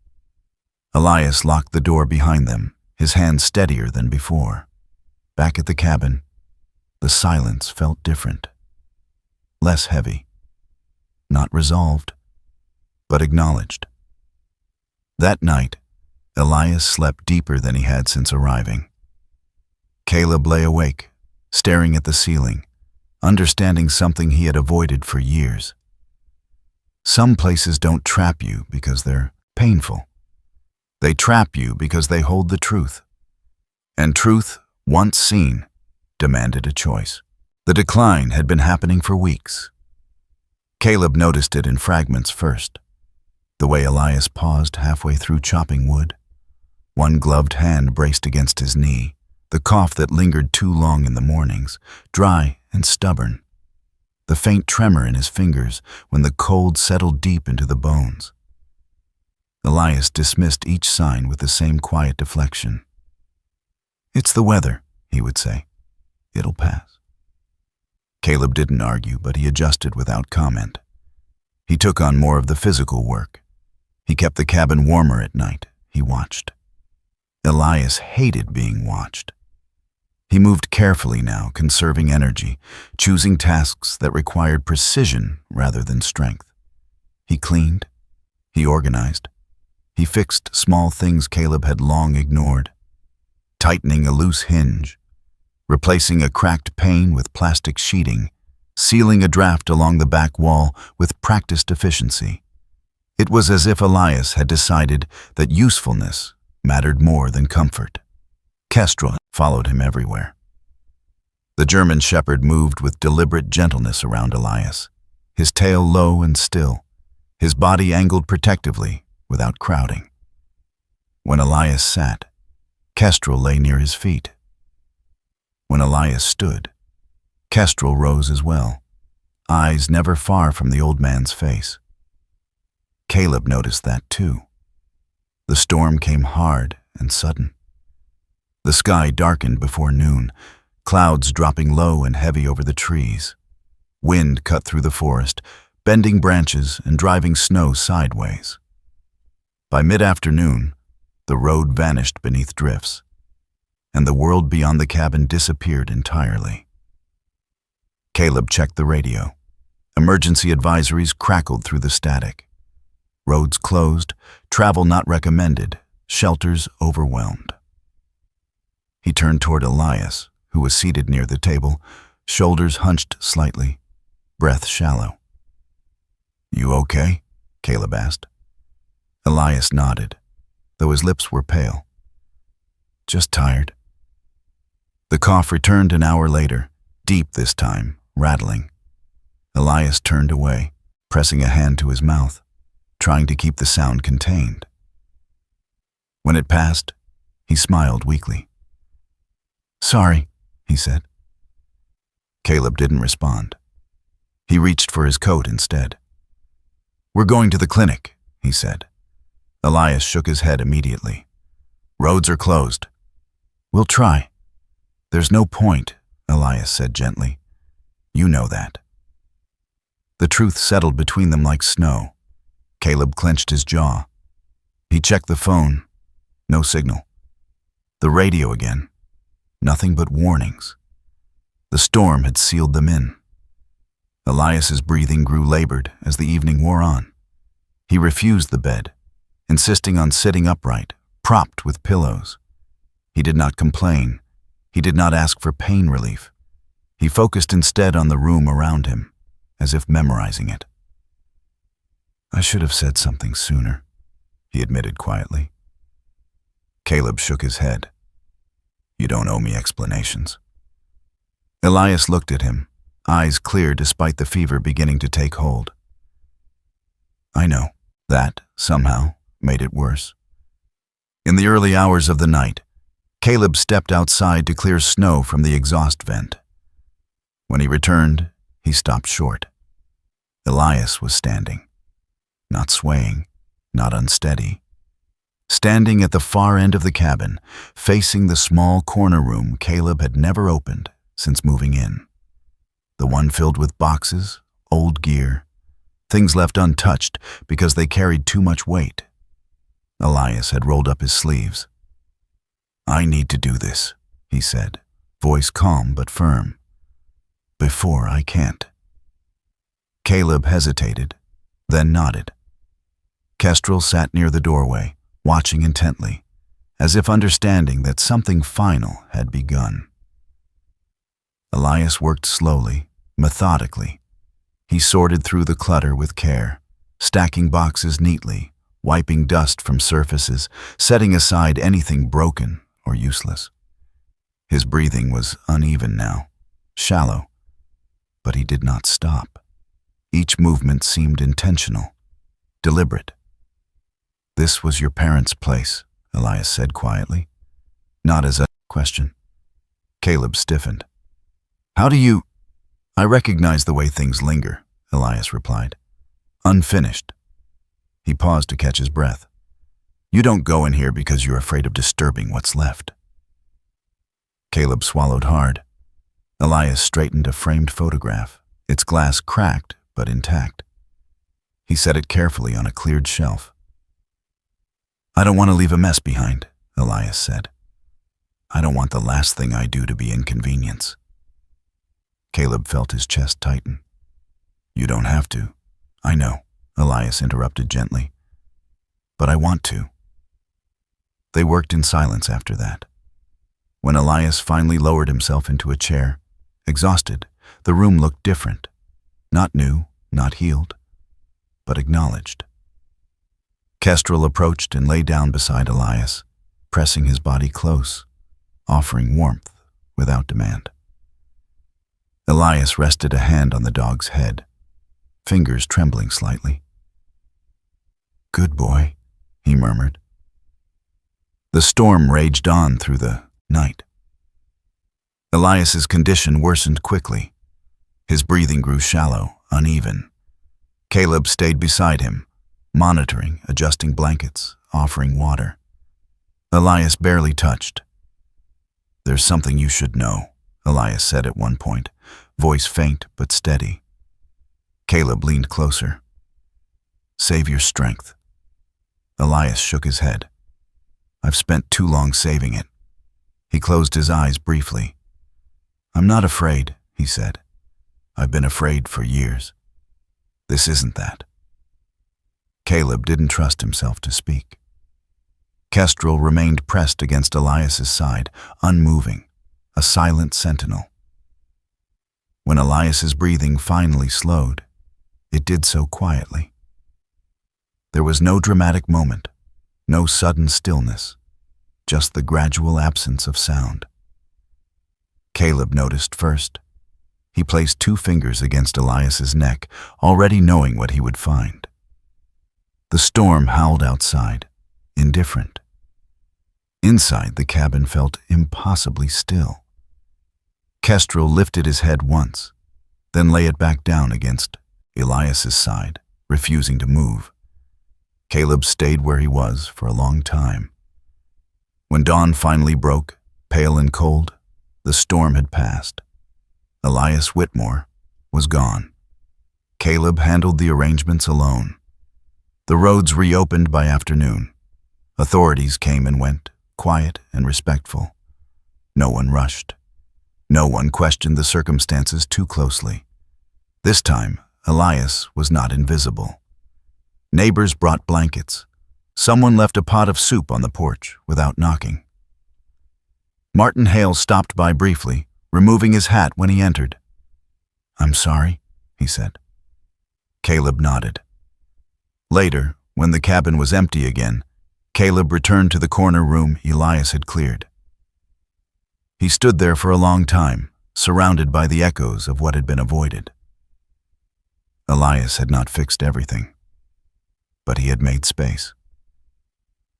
Elias locked the door behind them, his hand steadier than before. Back at the cabin, the silence felt different. Less heavy. Not resolved, but acknowledged. That night, Elias slept deeper than he had since arriving. Caleb lay awake, staring at the ceiling, understanding something he had avoided for years. Some places don't trap you because they're painful. They trap you because they hold the truth. And truth, once seen, demanded a choice. The decline had been happening for weeks. Caleb noticed it in fragments first. The way Elias paused halfway through chopping wood. One gloved hand braced against his knee, the cough that lingered too long in the mornings, dry and stubborn. The faint tremor in his fingers when the cold settled deep into the bones. Elias dismissed each sign with the same quiet deflection. "It's the weather," he would say. "It'll pass." Caleb didn't argue, but he adjusted without comment. He took on more of the physical work. He kept the cabin warmer at night. He watched. Elias hated being watched. He moved carefully now, conserving energy, choosing tasks that required precision rather than strength. He cleaned. He organized. He fixed small things Caleb had long ignored. Tightening a loose hinge, replacing a cracked pane with plastic sheeting, sealing a draft along the back wall with practiced efficiency. It was as if Elias had decided that usefulness mattered more than comfort. Kestrel followed him everywhere. The German shepherd moved with deliberate gentleness around Elias, his tail low and still, his body angled protectively without crowding. When Elias sat, Kestrel lay near his feet. When Elias stood, Kestrel rose as well, eyes never far from the old man's face. Caleb noticed that too. The storm came hard and sudden. The sky darkened before noon, clouds dropping low and heavy over the trees. Wind cut through the forest, bending branches and driving snow sideways. By mid-afternoon, the road vanished beneath drifts, and the world beyond the cabin disappeared entirely. Caleb checked the radio. Emergency advisories crackled through the static. Roads closed, travel not recommended, shelters overwhelmed. He turned toward Elias, who was seated near the table, shoulders hunched slightly, breath shallow. "You okay?" Caleb asked. Elias nodded, though his lips were pale. "Just tired." The cough returned an hour later, deep this time, rattling. Elias turned away, pressing a hand to his mouth, trying to keep the sound contained. When it passed, He smiled weakly. "Sorry," he said. Caleb didn't respond. He reached for his coat instead. "We're going to the clinic," he said. Elias shook his head immediately. "Roads are closed." "We'll try." "There's no point," Elias said gently. "You know that." The truth settled between them like snow. Caleb clenched his jaw. He checked the phone. No signal. The radio again. Nothing but warnings. The storm had sealed them in. Elias's breathing grew labored as the evening wore on. He refused the bed, insisting on sitting upright, propped with pillows. He did not complain. He did not ask for pain relief. He focused instead on the room around him, as if memorizing it. "I should have said something sooner," he admitted quietly. Caleb shook his head. "You don't owe me explanations." Elias looked at him, eyes clear despite the fever beginning to take hold. "I know." That, somehow, made it worse. In the early hours of the night, Caleb stepped outside to clear snow from the exhaust vent. When he returned, he stopped short. Elias was standing. Not swaying, not unsteady. Standing at the far end of the cabin, facing the small corner room Caleb had never opened since moving in. The one filled with boxes, old gear, things left untouched because they carried too much weight. Elias had rolled up his sleeves. "I need to do this," he said, voice calm but firm. "Before I can't." Caleb hesitated, then nodded. Kestrel sat near the doorway, watching intently, as if understanding that something final had begun. Elias worked slowly, methodically. He sorted through the clutter with care, stacking boxes neatly, wiping dust from surfaces, setting aside anything broken or useless. His breathing was uneven now, shallow, but he did not stop. Each movement seemed intentional, deliberate. "This was your parents' place," Elias said quietly, not as a question. Caleb stiffened. "How do you—" "I recognize the way things linger," Elias replied. "Unfinished." He paused to catch his breath. "You don't go in here because you're afraid of disturbing what's left." Caleb swallowed hard. Elias straightened a framed photograph, its glass cracked but intact. He set it carefully on a cleared shelf. "I don't want to leave a mess behind," Elias said. "I don't want the last thing I do to be inconvenience." Caleb felt his chest tighten. "You don't have to." "I know," Elias interrupted gently. "But I want to." They worked in silence after that. When Elias finally lowered himself into a chair, exhausted, the room looked different. Not new, not healed, but acknowledged. Kestrel approached and lay down beside Elias, pressing his body close, offering warmth without demand. Elias rested a hand on the dog's head, fingers trembling slightly. "Good boy," he murmured. The storm raged on through the night. Elias's condition worsened quickly. His breathing grew shallow, uneven. Caleb stayed beside him, monitoring, adjusting blankets, offering water. Elias barely touched. "There's something you should know," Elias said at one point, voice faint but steady. Caleb leaned closer. "Save your strength." Elias shook his head. "I've spent too long saving it." He closed his eyes briefly. "I'm not afraid," he said. "I've been afraid for years. This isn't that." Caleb didn't trust himself to speak. Kestrel remained pressed against Elias's side, unmoving, a silent sentinel. When Elias's breathing finally slowed, it did so quietly. There was no dramatic moment, no sudden stillness, just the gradual absence of sound. Caleb noticed first. He placed 2 fingers against Elias's neck, already knowing what he would find. The storm howled outside, indifferent. Inside, the cabin felt impossibly still. Kestrel lifted his head once, then lay it back down against Elias's side, refusing to move. Caleb stayed where he was for a long time. When dawn finally broke, pale and cold, the storm had passed. Elias Whitmore was gone. Caleb handled the arrangements alone. The roads reopened by afternoon. Authorities came and went, quiet and respectful. No one rushed. No one questioned the circumstances too closely. This time, Elias was not invisible. Neighbors brought blankets. Someone left a pot of soup on the porch without knocking. Martin Hale stopped by briefly, removing his hat when he entered. "I'm sorry," he said. Caleb nodded. Later, when the cabin was empty again, Caleb returned to the corner room Elias had cleared. He stood there for a long time, surrounded by the echoes of what had been avoided. Elias had not fixed everything, but he had made space.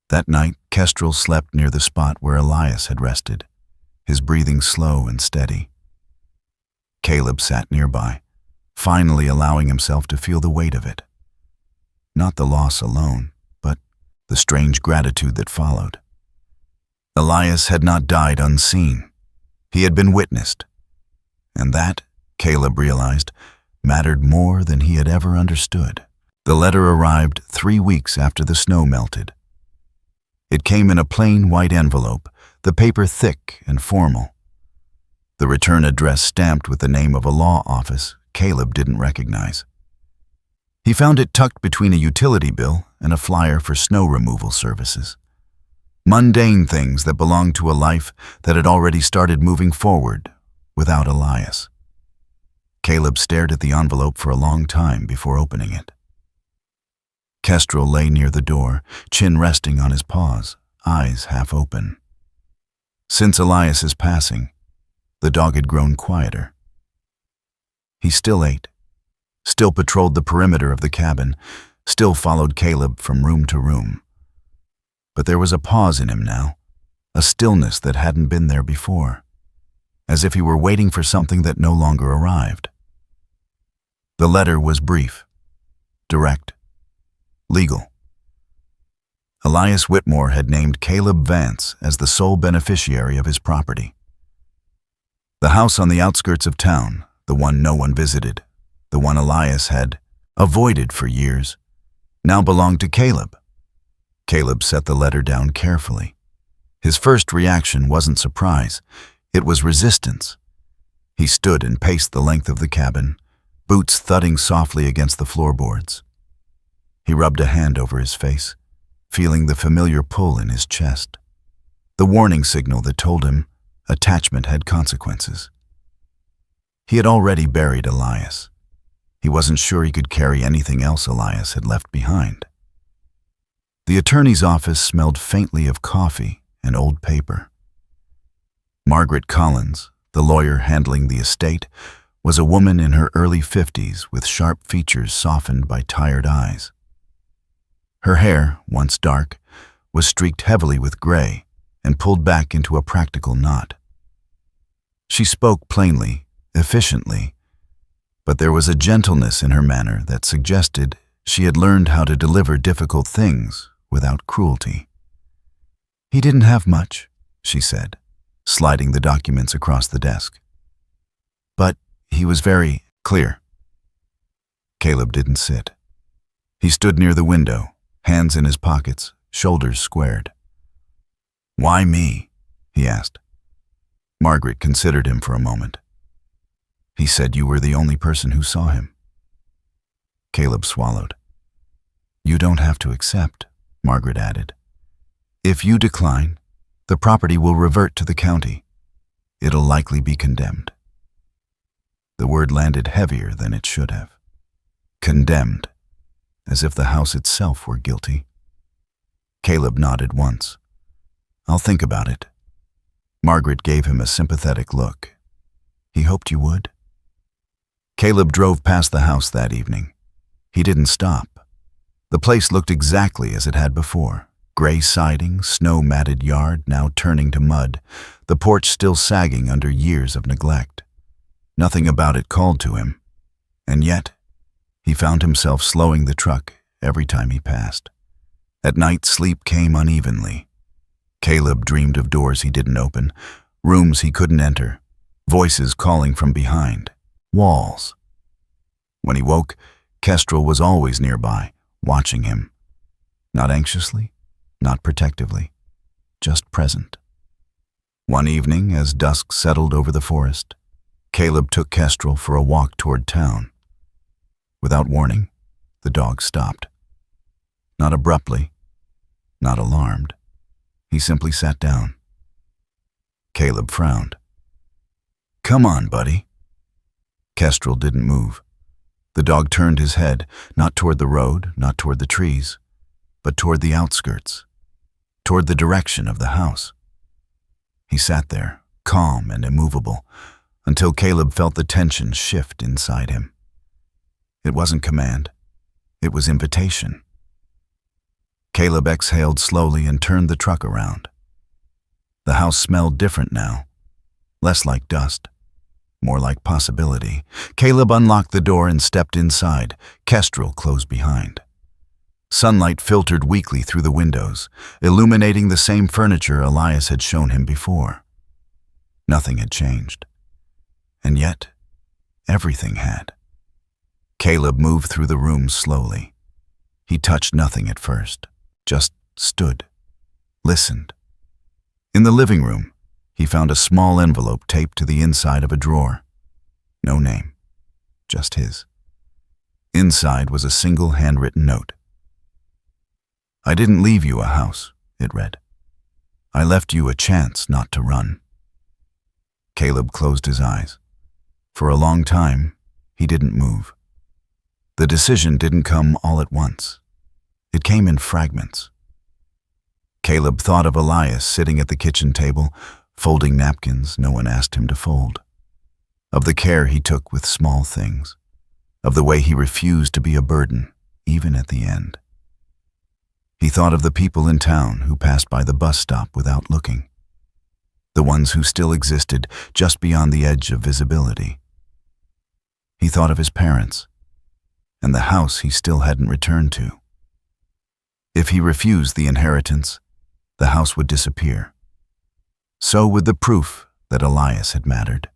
That night, Kestrel slept near the spot where Elias had rested, his breathing slow and steady. Caleb sat nearby, finally allowing himself to feel the weight of it. Not the loss alone, but the strange gratitude that followed. Elias had not died unseen. He had been witnessed. And that, Caleb realized, mattered more than he had ever understood. The letter arrived 3 weeks after the snow melted. It came in a plain white envelope, the paper thick and formal. The return address stamped with the name of a law office Caleb didn't recognize. He found it tucked between a utility bill and a flyer for snow removal services. Mundane things that belonged to a life that had already started moving forward without Elias. Caleb stared at the envelope for a long time before opening it. Kestrel lay near the door, chin resting on his paws, eyes half open. Since Elias's passing, the dog had grown quieter. He still ate, still patrolled the perimeter of the cabin, still followed Caleb from room to room. But there was a pause in him now, a stillness that hadn't been there before, as if he were waiting for something that no longer arrived. The letter was brief, direct, legal. Elias Whitmore had named Caleb Vance as the sole beneficiary of his property. The house on the outskirts of town, the one no one visited, the one Elias had avoided for years, now belonged to Caleb. Caleb set the letter down carefully. His first reaction wasn't surprise, it was resistance. He stood and paced the length of the cabin, boots thudding softly against the floorboards. He rubbed a hand over his face, feeling the familiar pull in his chest, the warning signal that told him attachment had consequences. He had already buried Elias. He wasn't sure he could carry anything else Elias had left behind. The attorney's office smelled faintly of coffee and old paper. Margaret Collins, the lawyer handling the estate, was a woman in her early 50s with sharp features softened by tired eyes. Her hair, once dark, was streaked heavily with gray and pulled back into a practical knot. She spoke plainly, efficiently, but there was a gentleness in her manner that suggested she had learned how to deliver difficult things without cruelty. "He didn't have much," she said, sliding the documents across the desk. "But he was very clear." Caleb didn't sit. He stood near the window, hands in his pockets, shoulders squared. "Why me?" he asked. Margaret considered him for a moment. "He said you were the only person who saw him." Caleb swallowed. "You don't have to accept," Margaret added. "If you decline, the property will revert to the county. It'll likely be condemned." The word landed heavier than it should have. Condemned, as if the house itself were guilty. Caleb nodded once. "I'll think about it." Margaret gave him a sympathetic look. "He hoped you would." Caleb drove past the house that evening. He didn't stop. The place looked exactly as it had before, Gray siding, snow-matted yard now turning to mud, the porch still sagging under years of neglect. Nothing about it called to him, and yet he found himself slowing the truck every time he passed. At night, sleep came unevenly. Caleb dreamed of doors he didn't open, rooms he couldn't enter, voices calling from behind, walls. When he woke, Kestrel was always nearby, watching him. Not anxiously, not protectively, just present. One evening, as dusk settled over the forest, Caleb took Kestrel for a walk toward town. Without warning, the dog stopped. Not abruptly, not alarmed. He simply sat down. Caleb frowned. "Come on, buddy." Kestrel didn't move. The dog turned his head, not toward the road, not toward the trees, but toward the outskirts, toward the direction of the house. He sat there, calm and immovable, until Caleb felt the tension shift inside him. It wasn't command. It was invitation. Caleb exhaled slowly and turned the truck around. The house smelled different now, less like dust, more like possibility. Caleb unlocked the door and stepped inside. Kestrel closed behind. Sunlight filtered weakly through the windows, illuminating the same furniture Elias had shown him before. Nothing had changed. And yet, everything had. Caleb moved through the room slowly. He touched nothing at first, just stood, listened. In the living room, he found a small envelope taped to the inside of a drawer. No name, just his. Inside was a single handwritten note. "I didn't leave you a house," it read. "I left you a chance not to run." Caleb closed his eyes. For a long time, he didn't move. The decision didn't come all at once. It came in fragments. Caleb thought of Elias sitting at the kitchen table, folding napkins no one asked him to fold. Of the care he took with small things. Of the way he refused to be a burden, even at the end. He thought of the people in town who passed by the bus stop without looking. The ones who still existed just beyond the edge of visibility. He thought of his parents, and the house he still hadn't returned to. If he refused the inheritance, the house would disappear. So would the proof that Elias had mattered.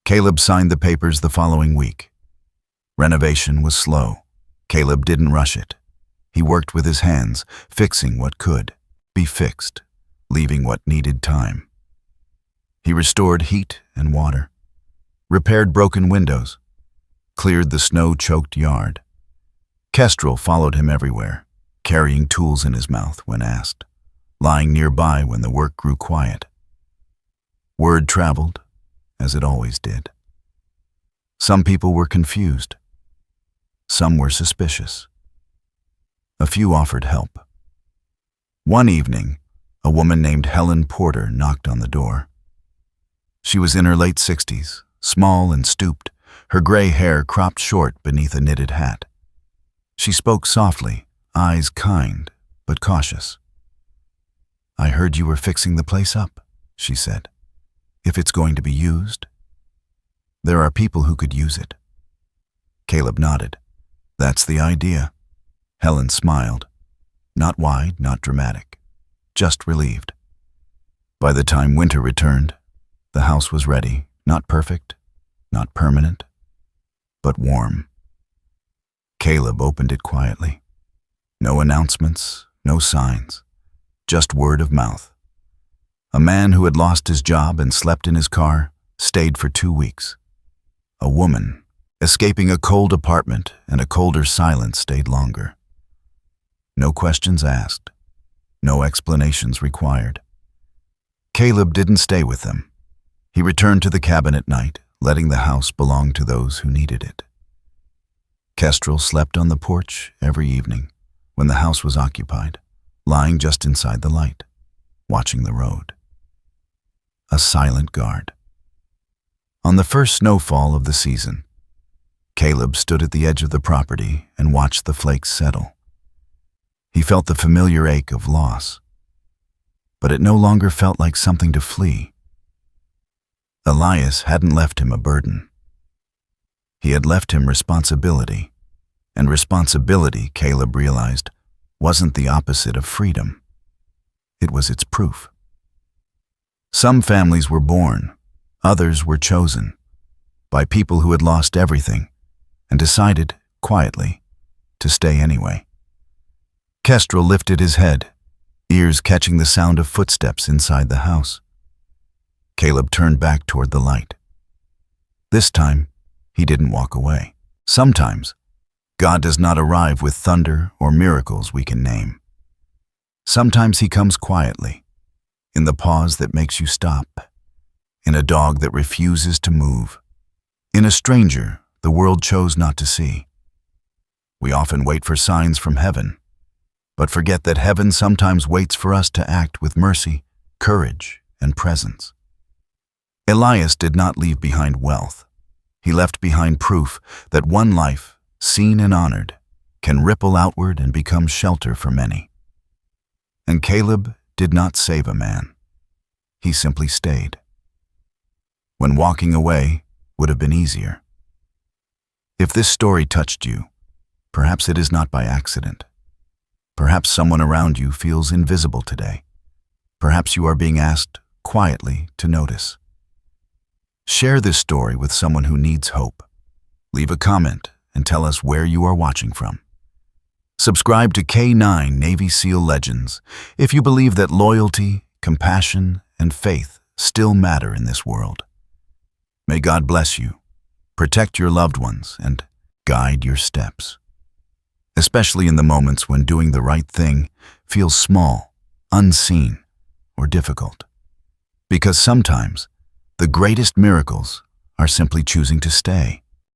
Caleb signed the papers the following week. Renovation was slow. Caleb didn't rush it. He worked with his hands, fixing what could be fixed, leaving what needed time. He restored heat and water, repaired broken windows, cleared the snow-choked yard. Kestrel followed him everywhere, carrying tools in his mouth when asked, lying nearby when the work grew quiet. Word traveled, as it always did. Some people were confused. Some were suspicious. A few offered help. One evening, a woman named Helen Porter knocked on the door. She was in her late 60s, small and stooped, her gray hair cropped short beneath a knitted hat. She spoke softly, eyes kind but cautious. "I heard you were fixing the place up," she said. "If it's going to be used, there are people who could use it." Caleb nodded. "That's the idea." Helen smiled. Not wide, not dramatic, just relieved. By the time winter returned, the house was ready, not perfect, not permanent, but warm. Caleb opened it quietly. No announcements, no signs, just word of mouth. A man who had lost his job and slept in his car stayed for 2 weeks. A woman, escaping a cold apartment and a colder silence, stayed longer. No questions asked, no explanations required. Caleb didn't stay with them. He returned to the cabin at night, letting the house belong to those who needed it. Kestrel slept on the porch every evening when the house was occupied, lying just inside the light, watching the road. A silent guard. On the first snowfall of the season, Caleb stood at the edge of the property and watched the flakes settle. He felt the familiar ache of loss, but it no longer felt like something to flee. Elias hadn't left him a burden. He had left him responsibility, and responsibility, Caleb realized, wasn't the opposite of freedom. It was its proof. Some families were born, others were chosen, by people who had lost everything and decided, quietly, to stay anyway. Kestrel lifted his head, ears catching the sound of footsteps inside the house. Caleb turned back toward the light. This time, he didn't walk away. Sometimes, God does not arrive with thunder or miracles we can name. Sometimes he comes quietly, in the pause that makes you stop, in a dog that refuses to move, in a stranger the world chose not to see. We often wait for signs from heaven, but forget that heaven sometimes waits for us to act with mercy, courage, and presence. Elias did not leave behind wealth. He left behind proof that one life, seen and honored, can ripple outward and become shelter for many. And Caleb did not save a man. He simply stayed. When walking away would have been easier. If this story touched you, perhaps it is not by accident. Perhaps someone around you feels invisible today. Perhaps you are being asked quietly to notice. Share this story with someone who needs hope. Leave a comment and tell us where you are watching from. Subscribe to K9 Navy SEAL Legends if you believe that loyalty, compassion, and faith still matter in this world. May God bless you, protect your loved ones, and guide your steps. Especially in the moments when doing the right thing feels small, unseen, or difficult. Because sometimes, the greatest miracles are simply choosing to stay.